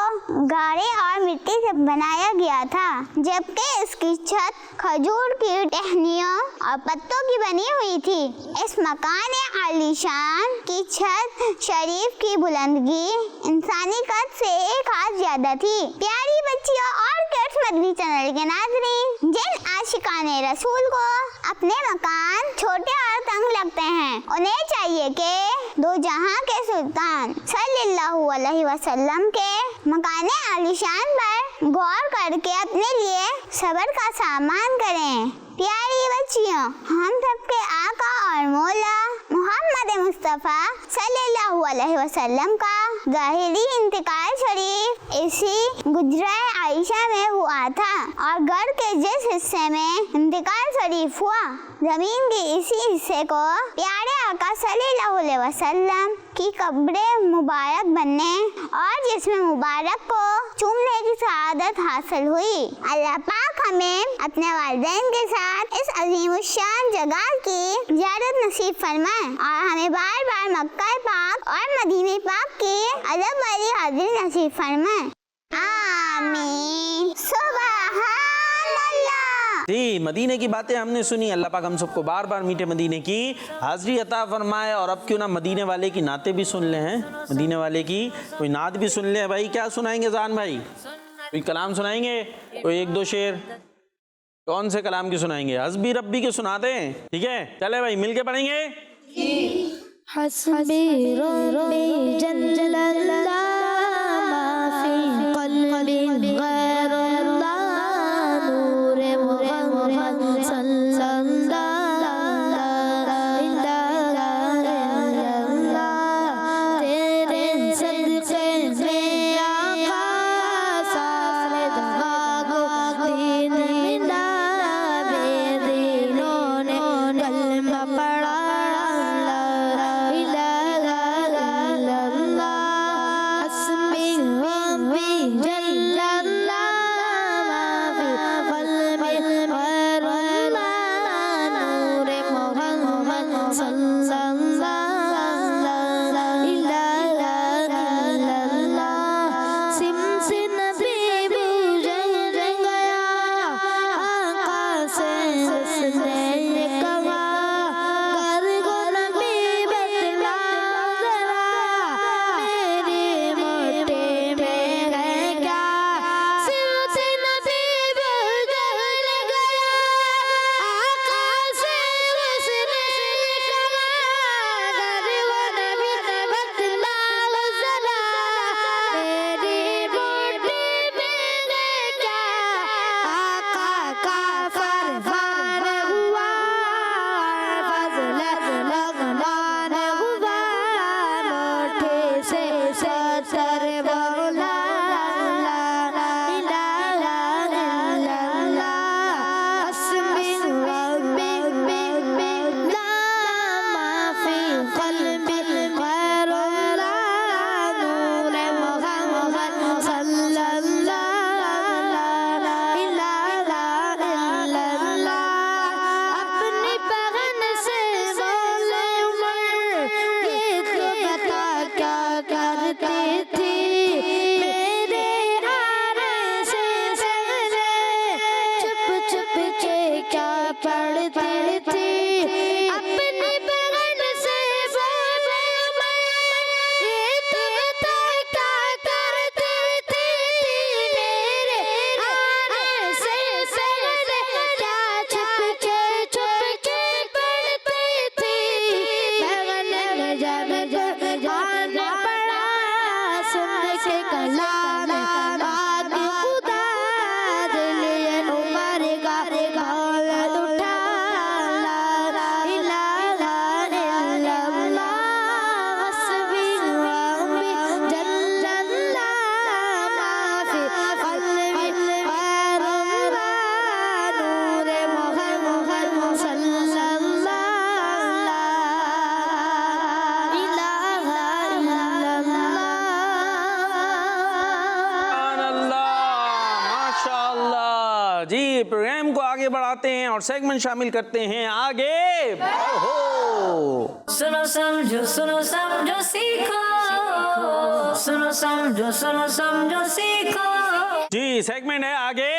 गारे और मिट्टी से बनाया गया था, जबकि इसकी छत खजूर की टहनियों और पत्तों की बनी हुई थी। इस मकान आलीशान की छत शरीफ की बुलंदगी इंसानी कद से एक हाथ ज्यादा थी। प्यारी बच्चियों और किड्स मदनी चैनल के नाज़रीन, जिन आशिकाने रसूल को अपने मकान छोटे और तंग लगते हैं, उन्हें चाहिए कि दो जहां के सुल्तान सल्लल्लाहु अलैहि वसल्लम के मकान आलीशान पर गौर करके अपने लिए सब्र का सामान करें। प्यारी बच्चियों, हम सबके आका और मौला मोहम्मद मुस्तफ़ा सल्लल्लाहु अलैहि वसल्लम का ज़ाहिरी इंतकाल शरीफ इसी गुजराए आयशा में हुआ था, और घर के जिस हिस्से में इंतकाल शरीफ हुआ, जमीन के इसी हिस्से को प्यारे आका सल्लल्लाहु अलैहि वसल्लम की कब्र मुबारक बनने और जिसमें मुबारक को चूमने की सआदत हासिल हुई। अल्लाह पाक हमें अपने वालिदैन के साथ इस अजीमुशान जगह की ज़ियारत नसीब फरमाए, और हमें बार बार मक्का पाक और मदीने पाक की अदब वाली हाजिरी नसीब फरमाए। आमीन। जी, मदीने की बातें हमने सुनी। अल्लाह पाक हम सबको बार बार मीठे मदीने की हाज़री अता फरमाए। और अब क्यों ना मदीने वाले की नाते भी सुन ले हैं, मदीने वाले की कोई नात भी सुन ले। भाई क्या सुनाएंगे जान भाई? कोई कलाम सुनाएंगे? कोई एक दो शेर? कौन से कलाम की सुनाएंगे? हस्बी रब्बी की सुनाते हैं, ठीक है? चले भाई मिलके पढ़ेंगे। हस्बी रब्बी जल्लल्लाह माफी क़ल्बी गैरुल्लाह नूरे मुहम्मद सल्लल्लाहु तेरे सदक़े में आका सारे दगागो दीन मिला बेदीनों ने कलमा पढ़ा जी प्रोग्राम को आगे बढ़ाते हैं और सेगमेंट शामिल करते हैं। आगे बढ़ो। सुनो समझो सीखो, सुनो समझो सीखो। जी सेगमेंट है आगे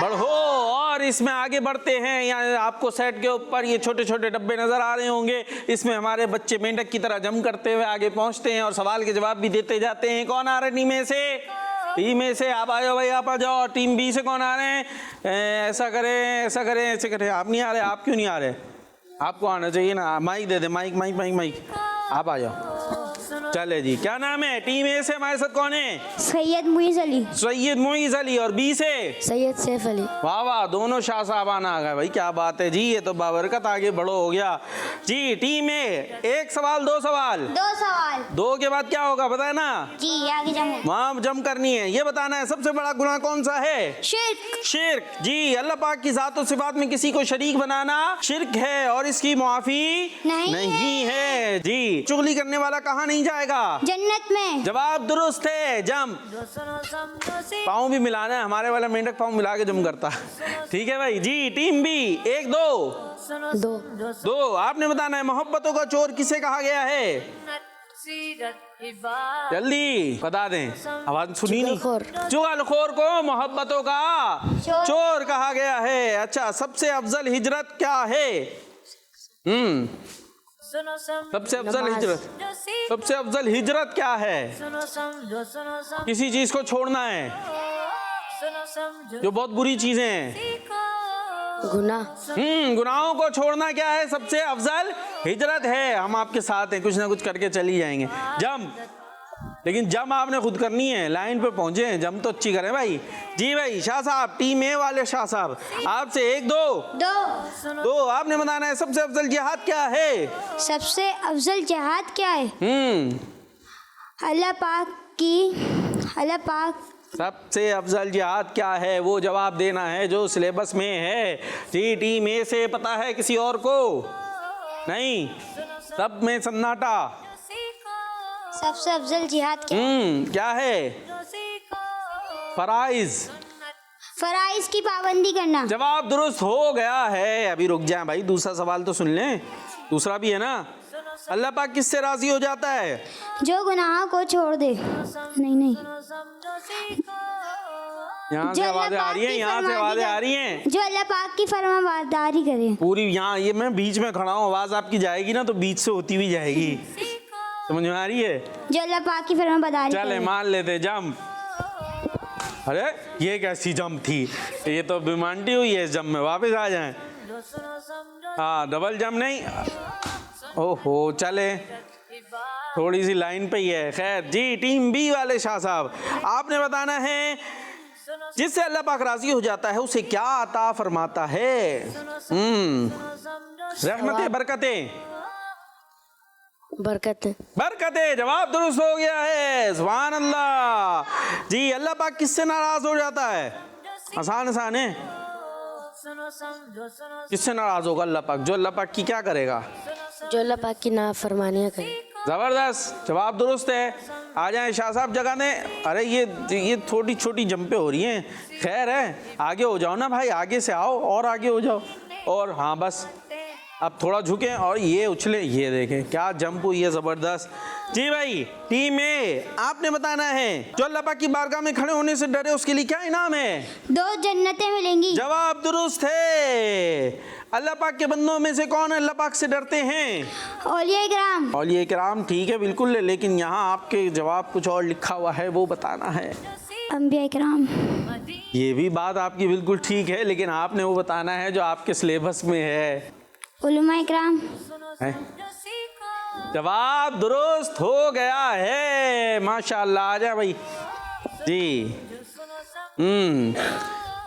बढ़ो और इसमें आगे बढ़ते हैं। यहाँ आपको सेट के ऊपर ये छोटे छोटे डब्बे नजर आ रहे होंगे, इसमें हमारे बच्चे मेंढक की तरह जम करते हुए आगे पहुंचते हैं और सवाल के जवाब भी देते जाते हैं। कौन आ रहे टीम में से? टीम में से आप आ जाओ भाई, आप आ जाओ। टीम बी से कौन आ रहे हैं? ऐसा करें ऐसा करें ऐसे करें। आप नहीं आ रहे? आप क्यों नहीं आ रहे? आपको आना चाहिए ना। माइक दे दे, माइक माइक माइक माइक। आप आ जाओ। चले जी, क्या नाम है? टीम ए से हमारे साथ कौन है? सैयद मुईज़ अली। सैयद मुईज़ अली। और बी से? सैयद सैफ अली। वाह वाह, दोनों शाह साहबान आ गए भाई, क्या बात है जी। ये तो बाबरकत, आगे बढ़ो हो गया जी। टीम ए, एक सवाल दो सवाल? दो सवाल। दो के बाद क्या होगा बताए ना? जी आगे जम। वहाँ जम करनी है। ये बताना है सबसे बड़ा गुनाह कौन सा है? शिर्क। शिर्क। जी, अल्लाह पाक की ज़ात और सिफात में किसी को शरीक बनाना शिर्क है और इसकी मुआफी नहीं है जी। चुगली करने वाला कहाँ नहीं जाएगा? जन्नत में। जवाब दुरुस्त है। जम। पाँव भी मिलाना है, हमारे वाला मेंढक पाँव मिला के जम करता। ठीक है भाई जी। टीम बी, एक दो दो। आपने बताना है मोहब्बतों का चोर किसे कहा गया है? जल्दी बता दें, आवाज सुनी नहीं। चुगलखोर को मोहब्बतों का चोर कहा गया है। अच्छा, सबसे अफजल हिजरत क्या है? सबसे अफजल हिजरत क्या है? किसी चीज को छोड़ना है जो बहुत बुरी चीजें हैं। गुनाह। गुनाहों को छोड़ना क्या है सबसे अफजल हिजरत है। हम आपके साथ हैं, कुछ ना कुछ करके चली जाएंगे। जम, लेकिन जम आपने खुद करनी है। लाइन पे पहुंचे हैं, जम तो अच्छी करें भाई। जी भाई शाह साहब, टीम ए वाले शाह साहब, आपसे 1 2 2 आपने बताना है सबसे अफजल जिहाद क्या है। सबसे अफजल जिहाद क्या है? अल्लाह पाक सबसे अफजल जिहाद क्या है, वो जवाब देना है जो सिलेबस में है। जी, टीम ए से पता है किसी और को? नहीं, सब में सन्नाटा। सबसे अफजल जिहाद क्या है? फराइज की पाबंदी करना। जवाब दुरुस्त हो गया है। अभी रुक जाए भाई, दूसरा सवाल तो सुन लें। दूसरा भी है ना। अल्लाह पाक किससे राजी हो जाता है? जो गुनाह को छोड़ दे। नहीं, यहाँ से आवाजें आ रही हैं, यहाँ से आवाजें आ रही हैं। जो अल्लाह पाक की फरमाबरदारी करे। पूरी यहाँ, ये मैं बीच में खड़ा हूँ, आवाज आपकी जाएगी ना तो बीच से होती हुई जाएगी। समझ में आ रही है? जो अल्लाह पाक की फरमाबरदारी करे। चले मान लेते जंप। अरे ये कैसी जंप थी, ये तो बिमांडी हुई है इस जंप में। वापस आ जाएं। हाँ, डबल जंप नहीं। ओहो, चले थोड़ी सी लाइन पे ही है। खैर जी, टीम बी वाले शाह साहब, आपने बताना है जिससे अल्लाह पाक राजी हो जाता है उसे क्या अता फरमाता है। रहमतें, बरकतें। जवाब दुरुस्त हो गया है। सुभान अल्लाह। जी, अल्लाह पाक किससे नाराज हो जाता है? आसान है। किससे नाराज होगा अल्लाह पाक? जो अल्लाह पाक की क्या करेगा? जो अल्लाह पाक की नाफरमानियां करे। जबरदस्त, जवाब दुरुस्त है। आ जाएं शाह साहब जगह ने। अरे ये थोड़ी छोटी जंपें हो रही हैं। खैर है, आगे हो जाओ ना भाई, आगे से आओ और आगे हो जाओ। और हाँ बस, अब थोड़ा झुकें और ये उछले। ये देखें क्या जंप हुई है, जबरदस्त। जी भाई, टीम ए, आपने बताना है जो अल्लाह पाक की बारगाह में खड़े होने से डरे उसके लिए क्या इनाम है? 2 जन्नतें मिलेंगी। जवाब दुरुस्त है। अल्लाह पाक के बंदों में से कौन अल्लाह पाक से डरते हैं? औलिया किराम। ठीक है, बिल्कुल। लेकिन यहाँ आपके जवाब कुछ और लिखा हुआ है, वो बताना है। अंबिया किराम। ये भी बात आपकी बिल्कुल ठीक है, लेकिन आपने वो बताना है जो आपके सिलेबस में है। उलमा किराम। जवाब दुरुस्त हो गया है। माशाल्लाह। आ जा भाई। जी,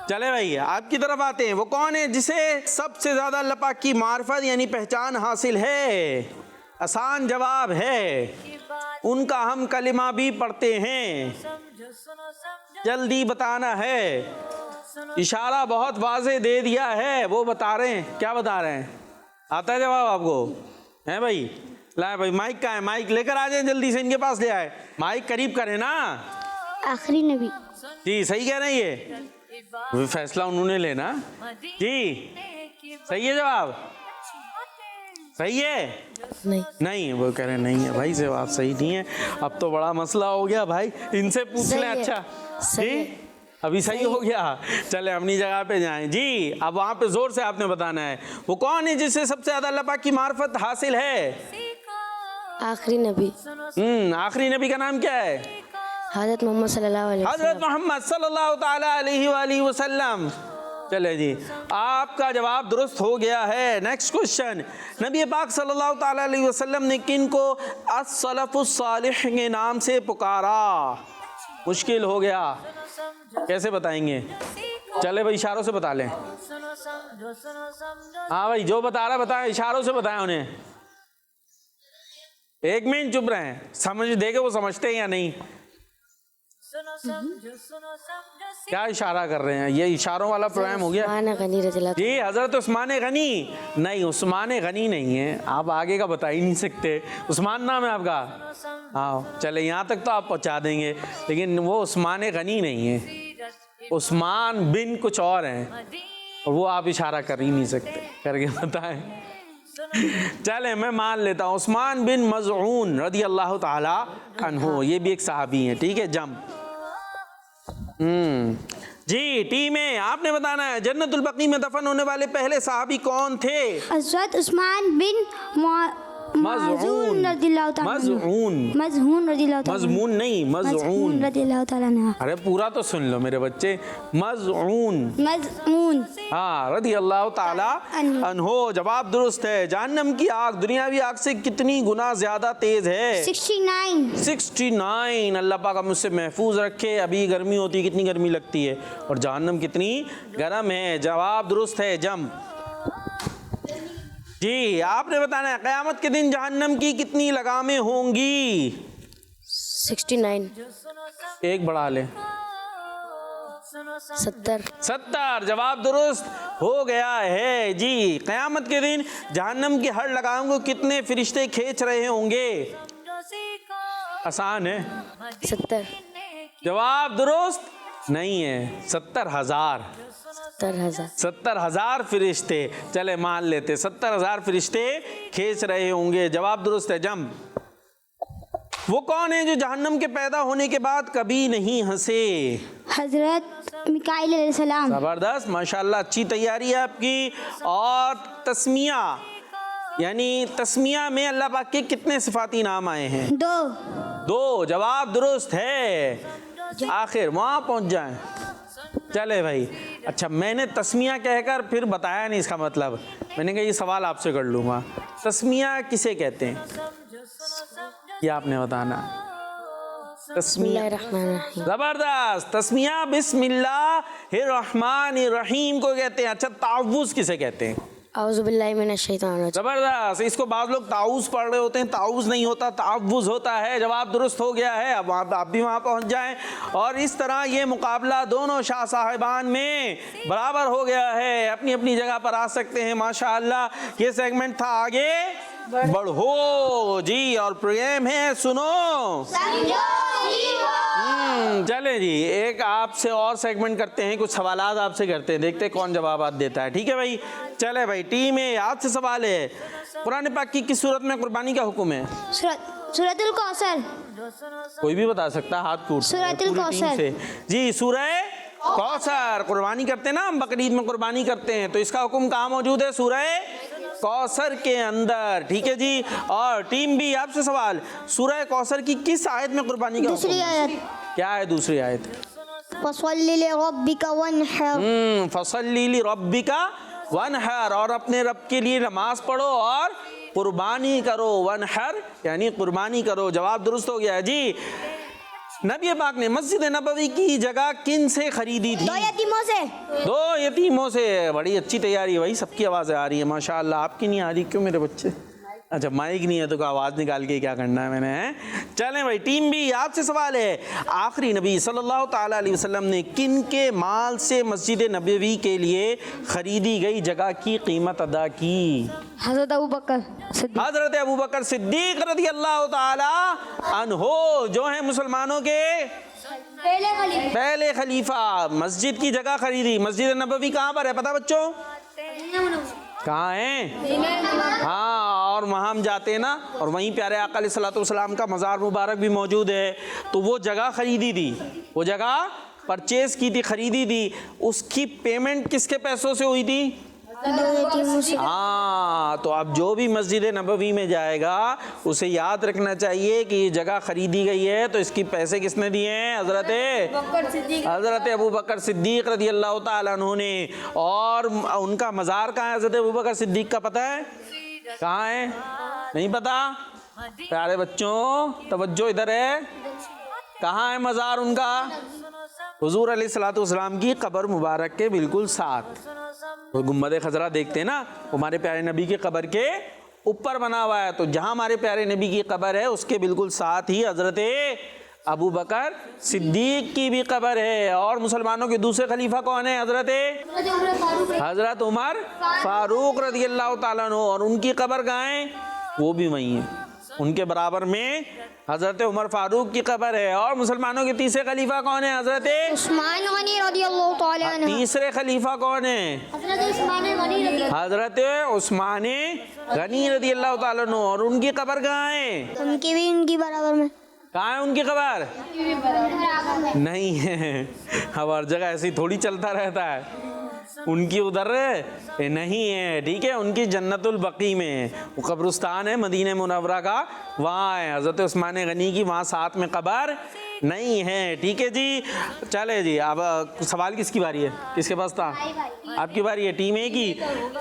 चले भाई, आपकी तरफ आते हैं। वो कौन है जिसे सबसे ज्यादा अल्लाह पाक की मार्फत यानी पहचान हासिल है? आसान जवाब है, उनका हम कलिमा भी पढ़ते हैं। जल्दी बताना है। इशारा बहुत वाज़ेह दे दिया है, वो बता रहे हैं। क्या बता रहे हैं? आता है जवाब आपको? है भाई? लाए भाई, माइक का है, माइक लेकर आ जाए जल्दी से, इनके पास ले आए। माइक करीब करें ना। आखिरी नबी। जी, सही कह रहे हैं। ये वो फैसला उन्होंने लेना। जी, सही है जवाब? सही है? नहीं, वो कह रहे नहीं है भाई, जवाब सही नहीं है। अब तो बड़ा मसला हो गया भाई, इनसे पूछ लें। अच्छा जी, अभी सही हो गया। चले अपनी जगह पे जाएं। जी, अब वहाँ पे जोर से आपने बताना है वो कौन है जिससे सबसे ज्यादा अल्लाह पाक की मार्फत हासिल है? आखिरी नबी। आखिरी नबी का नाम क्या है? हज़रत मोहम्मद सल्लल्लाहु अलैहि वसल्लम। चले जी, आपका जवाब दुरुस्त हो गया है। नेक्स्ट क्वेश्चन, नबी पाक सल्लल्लाहु अलैहि वसल्लम ने किन को as-सलफ़ुस सालिह के नाम से पुकारा? मुश्किल हो गया, कैसे बताएंगे? चले भाई, इशारों से बता लें। हाँ भाई, जो बता रहा बताएं, इशारों से बताएं उन्हें। 1 मिनट चुप रहे, समझ देखे वो समझते हैं या नहीं। क्या इशारा कर रहे हैं? ये इशारों वाला प्रोग्राम हो गया। जी, हजरत उस्मान गनी। नहीं, उस्मान गनी नहीं है, आप आगे का बता ही नहीं सकते। उस्मान नाम है आपका? हाँ, चले यहाँ तक तो आप पहुँचा देंगे, लेकिन वो उस्मान गनी नहीं है, उस्मान बिन कुछ और हैं, और वो आप इशारा कर ही नहीं सकते। करके बताएं। चले मैं मान लेता हूँ, उस्मान बिन मज़ऊन रदी अल्लाह ताला अन्हु, ये भी एक सहाबी हैं। ठीक है, जंप। जी, टीम है, आपने बताना है जन्नतुल बकी में दफन होने वाले पहले सहाबी कौन थे? हज़रत उस्मान बिन मज़ऊन रज़ियल्लाहु ताला अन्हु। मज़ऊन रज़ियल्लाहु ताला अन्हु। मज़मून नहीं, मज़ऊन। रज़ियल्लाहु ताला अन्हु। अरे पूरा तो सुन लो मेरे बच्चे। मज़ऊन, मज़ऊन हाँ, रज़ियल्लाहु ताला अन्हो। जवाब दुरुस्त है। जहन्नम की आग दुनियावी आग से कितनी गुना ज्यादा तेज है? 69। अल्लाह पाक मुझसे महफूज रखे। अभी गर्मी होती है, कितनी गर्मी लगती है, और जहन्नम कितनी गर्म है। जवाब दुरुस्त है, जम। जी, आपने बताना है क़यामत के दिन जहन्नम की कितनी लगामें होंगी? 69 एक बढ़ा ले। 70। जवाब दुरुस्त हो गया है जी। क़यामत के दिन जहन्नम की हर लगाम को कितने फरिश्ते खींच रहे होंगे? आसान है। 70 जवाब दुरुस्त नहीं है, 70,000। 70,000 फरिश्ते। चले मान लेते 70,000 फरिश्ते खींच रहे होंगे। जवाब दुरुस्त है, जम। वो कौन है जो जहन्नम के पैदा होने के बाद कभी नहीं हंसे? हजरत मिकाईल अलैहिस्सलाम। जबरदस्त, माशाल्लाह, अच्छी तैयारी है आपकी। और तस्मिया, यानी तस्मिया में अल्लाह पाक के कितने सिफाती नाम आए हैं? 2। जवाब दुरुस्त है। आखिर वहाँ पहुँच जाएं। चले भाई। अच्छा, मैंने तस्मिया कहकर फिर बताया नहीं इसका मतलब। मैंने कहा ये सवाल आपसे कर लूँगा। तस्मिया किसे कहते हैं, ये आपने बताना। तस्मिया, जबरदस्त। तस्मिया बिस्मिल्लाहिर्रहमानिर्रहीम को कहते हैं। अच्छा, तावुज़ किसे कहते हैं? औज़ुबिल्लाहि मिनश्शैतानिर रजीम। जबरदस्त। इसको बाद लोग ताऊज़ पढ़ रहे होते हैं, ताऊज़ नहीं होता, तावुज़ होता है। जवाब दुरुस्त हो गया है। अब आप भी वहाँ पहुँच जाएं। और इस तरह ये मुकाबला दोनों शाह साहिबान में बराबर हो गया है। अपनी अपनी जगह पर आ सकते हैं। माशाअल्लाह, ये सेगमेंट था आगे बढ़ो जी, और प्रोग्राम है सुनो। चले जी, एक आपसे और सेगमेंट करते हैं, कुछ सवालात आपसे करते हैं, देखते हैं कौन जवाब देता है। ठीक है भाई? चले भाई, टीम है, आपसे सवाल है, कुरान पाक की किस सूरत में कुर्बानी का हुक्म है? सूरतुल कौसर। कोई भी बता सकता है, हाथ टूट। सूरतुल कौसर जी, सूरह कौसर। कुर्बानी करते हैं ना हम, बकरीद में कुर्बानी करते हैं, तो इसका हुक्म कहाँ मौजूद है? सूरह कौसर के अंदर। ठीक है जी। और टीम भी आपसे सवाल, सूरह कौसर की किस आयत में कुर्बानी का हुक्म? दूसरी आयत। क्या है दूसरी आयत? फसल्लि लिरब्बिका वन्हर। फसल्लि लिरब्बिका वन्हर, और अपने रब के लिए नमाज पढ़ो और कुर्बानी करो। वन्हर यानी कुर्बानी करो। जवाब दुरुस्त हो गया है जी। नबी पाक ने मस्जिद नबवी की जगह किन से खरीदी थी? 2 यतीमों से। 2 यतीमों से। बड़ी अच्छी तैयारी है भाई, सबकी आवाज़ें आ रही है माशाअल्लाह। आपकी नहीं आ रही क्यों मेरे बच्चे? अच्छा, माइक नहीं है तो आवाज़ निकाल के क्या करना है मैंने? चलें भाई, टीम भी आपसे सवाल है, आखिरी नबी सल्लल्लाहु ताला अलैहि वसल्लम ने किन के माल से मस्जिद नबवी के लिए खरीदी गई जगह की कीमत अदा की? हज़रत अबू बकर सिद्दीक़ रज़ियल्लाहु ताला अन्हो, जो है मुसलमानों के पहले खलीफा। मस्जिद की जगह खरीदी। मस्जिद नबवी कहाँ पर है पता बच्चों? कहाँ है? हाँ, और वहाँ हम जाते हैं ना, और वहीं प्यारे आका अलैहिस्सलातु वस्सलाम का मज़ार मुबारक भी मौजूद है। तो वो जगह खरीदी थी, वो जगह परचेज़ की थी, खरीदी थी। उसकी पेमेंट किसके पैसों से हुई थी? हाँ, तो अब जो भी मस्जिद नबवी में जाएगा उसे याद रखना चाहिए कि ये जगह खरीदी गई है, तो इसकी पैसे किसने दिए हैं? हज़रत अबू बकर सिद्दीक़ रज़ियल्लाहु ताला अन्हु ने। और उनका मज़ार कहाँ है हज़रत अबू बकर सिद्दीक़ का, पता है कहाँ है? नहीं पता? प्यारे बच्चों तवज्जो इधर है। कहाँ है मज़ार उनका? हुज़ूर अलैहिस्सलातु वस्सलाम की कब्र मुबारक के बिल्कुल साथ। तो गुम्बद खजरा देखते हैं ना, हमारे प्यारे नबी की कब्र के ऊपर बना हुआ है। तो जहाँ हमारे प्यारे नबी की कब्र है उसके बिल्कुल साथ ही हज़रत अबू बकर सिद्दीक़ की भी कब्र है। और मुसलमानों के दूसरे खलीफा कौन है? हज़रत उमर फारूक रज़ियल्लाहु ताला अन्हु। और उनकी कब्र कहाँ है? वो भी वहीं है, उनके बराबर में हज़रत उमर फारूक की कब्र है। और मुसलमानों के तीसरे खलीफा कौन है? हज़रत उस्मान गनी रज़ियल्लाहु ताला अन्हु। तीसरे खलीफा कौन है? हज़रत उस्मान गनी रज़ियल्लाहु ताला अन्हु। और उनकी कब्र कहाँ है? उनकी भी उनकी बराबर में। कहाँ है उनकी कब्र? नहीं है, हर जगह ऐसे ही थोड़ी चलता रहता है। उनकी उधर नहीं है, ठीक है, उनकी जन्नतुल बकी में है, वो कब्रिस्तान है मदीने मुनव्वरा का, वहाँ है हज़रत उस्मान गनी की, वहाँ साथ में कब्र नहीं है, ठीक है जी। चले जी, अब सवाल किसकी बारी है, किसके पास था? आपकी बारी है, टीम ए की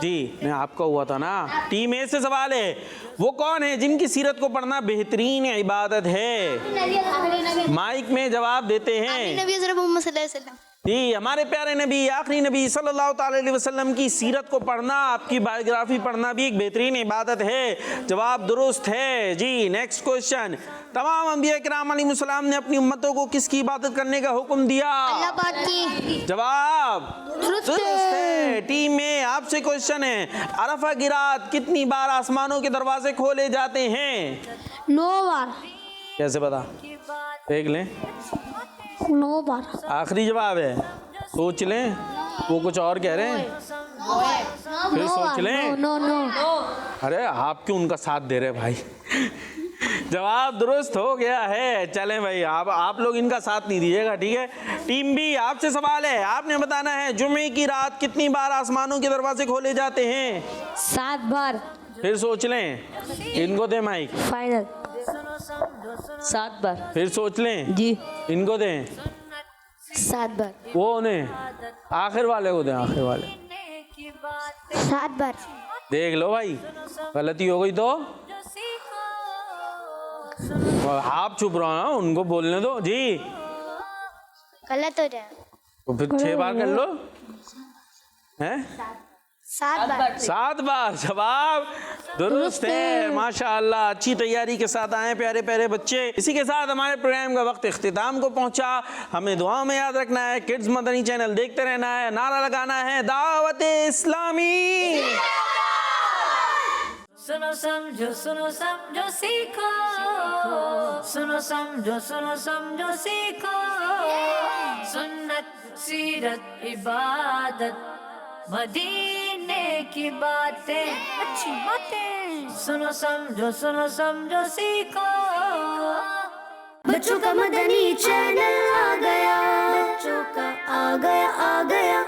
जी, मैं आपका हुआ था ना। टीम ए से सवाल है, वो कौन है जिनकी सीरत को पढ़ना बेहतरीन इबादत है? माइक में जवाब देते हैं नबी हज़रत मोहम्मद सल्लल्लाहु अलैहि वसल्लम। जी, हमारे प्यारे नबी, आखिरी नबी सल्लल्लाहु अलैहि वसल्लम की सीरत को पढ़ना, आपकी बायोग्राफी पढ़ना भी एक बेहतरीन इबादत है। जवाब दुरुस्त है जी। नेक्स्ट क्वेश्चन, तमाम अंबिया किराम अलैहिस्सलाम ने अपनी उम्मतों को किसकी इबादत करने का हुक्म दिया? अल्लाह पाक की। जवाब दुरुस्त है। टीम में आपसे क्वेश्चन है, अरफा गिरात कितनी बार आसमानों के दरवाजे खोले जाते हैं? 9 बार। कैसे पता? देख लें, 9 बार। आखिरी जवाब है, सोच लें, वो कुछ और कह रहे हैं, फिर सोच लें। नो। अरे आप क्यों उनका साथ दे रहे हैं भाई? जवाब दुरुस्त हो गया है। चलें भाई, आप लोग इनका साथ नहीं दीजिएगा, ठीक है। टीम बी, आपसे सवाल है, आपने बताना है जुमे की रात कितनी बार आसमानों के दरवाजे खोले जाते हैं? 7 बार। फिर सोच लें, इनको दे माइक। फाइनल 7 बार। फिर सोच लें जी। इनको दें, 7 बार। वो उन्हें आखिर वाले को दें, आखिर वाले। 7 बार। देख लो भाई, गलती हो गई तो आप चुप रहो ना, उनको बोलने दो जी। गलत हो जाए तो फिर 6 बार कर लो, हैं? 7 बार। 7 बार। जवाब दुरुस्त है, माशाअल्लाह, अच्छी तैयारी के साथ आए प्यारे प्यारे बच्चे। इसी के साथ हमारे प्रोग्राम का वक्त इख्तिताम को पहुंचा। हमें दुआओं में याद रखना है, किड्स मदनी चैनल देखते रहना है, नारा लगाना है दावत इस्लामी। सुनो समझो सीखो, सुनो समझो सीखो, सुन्नत सीरत इबादत मदीने की बातें, अच्छी बातें। सुनो समझो सीखो, बच्चों का मदनी चैनल आ गया, बच्चों का आ गया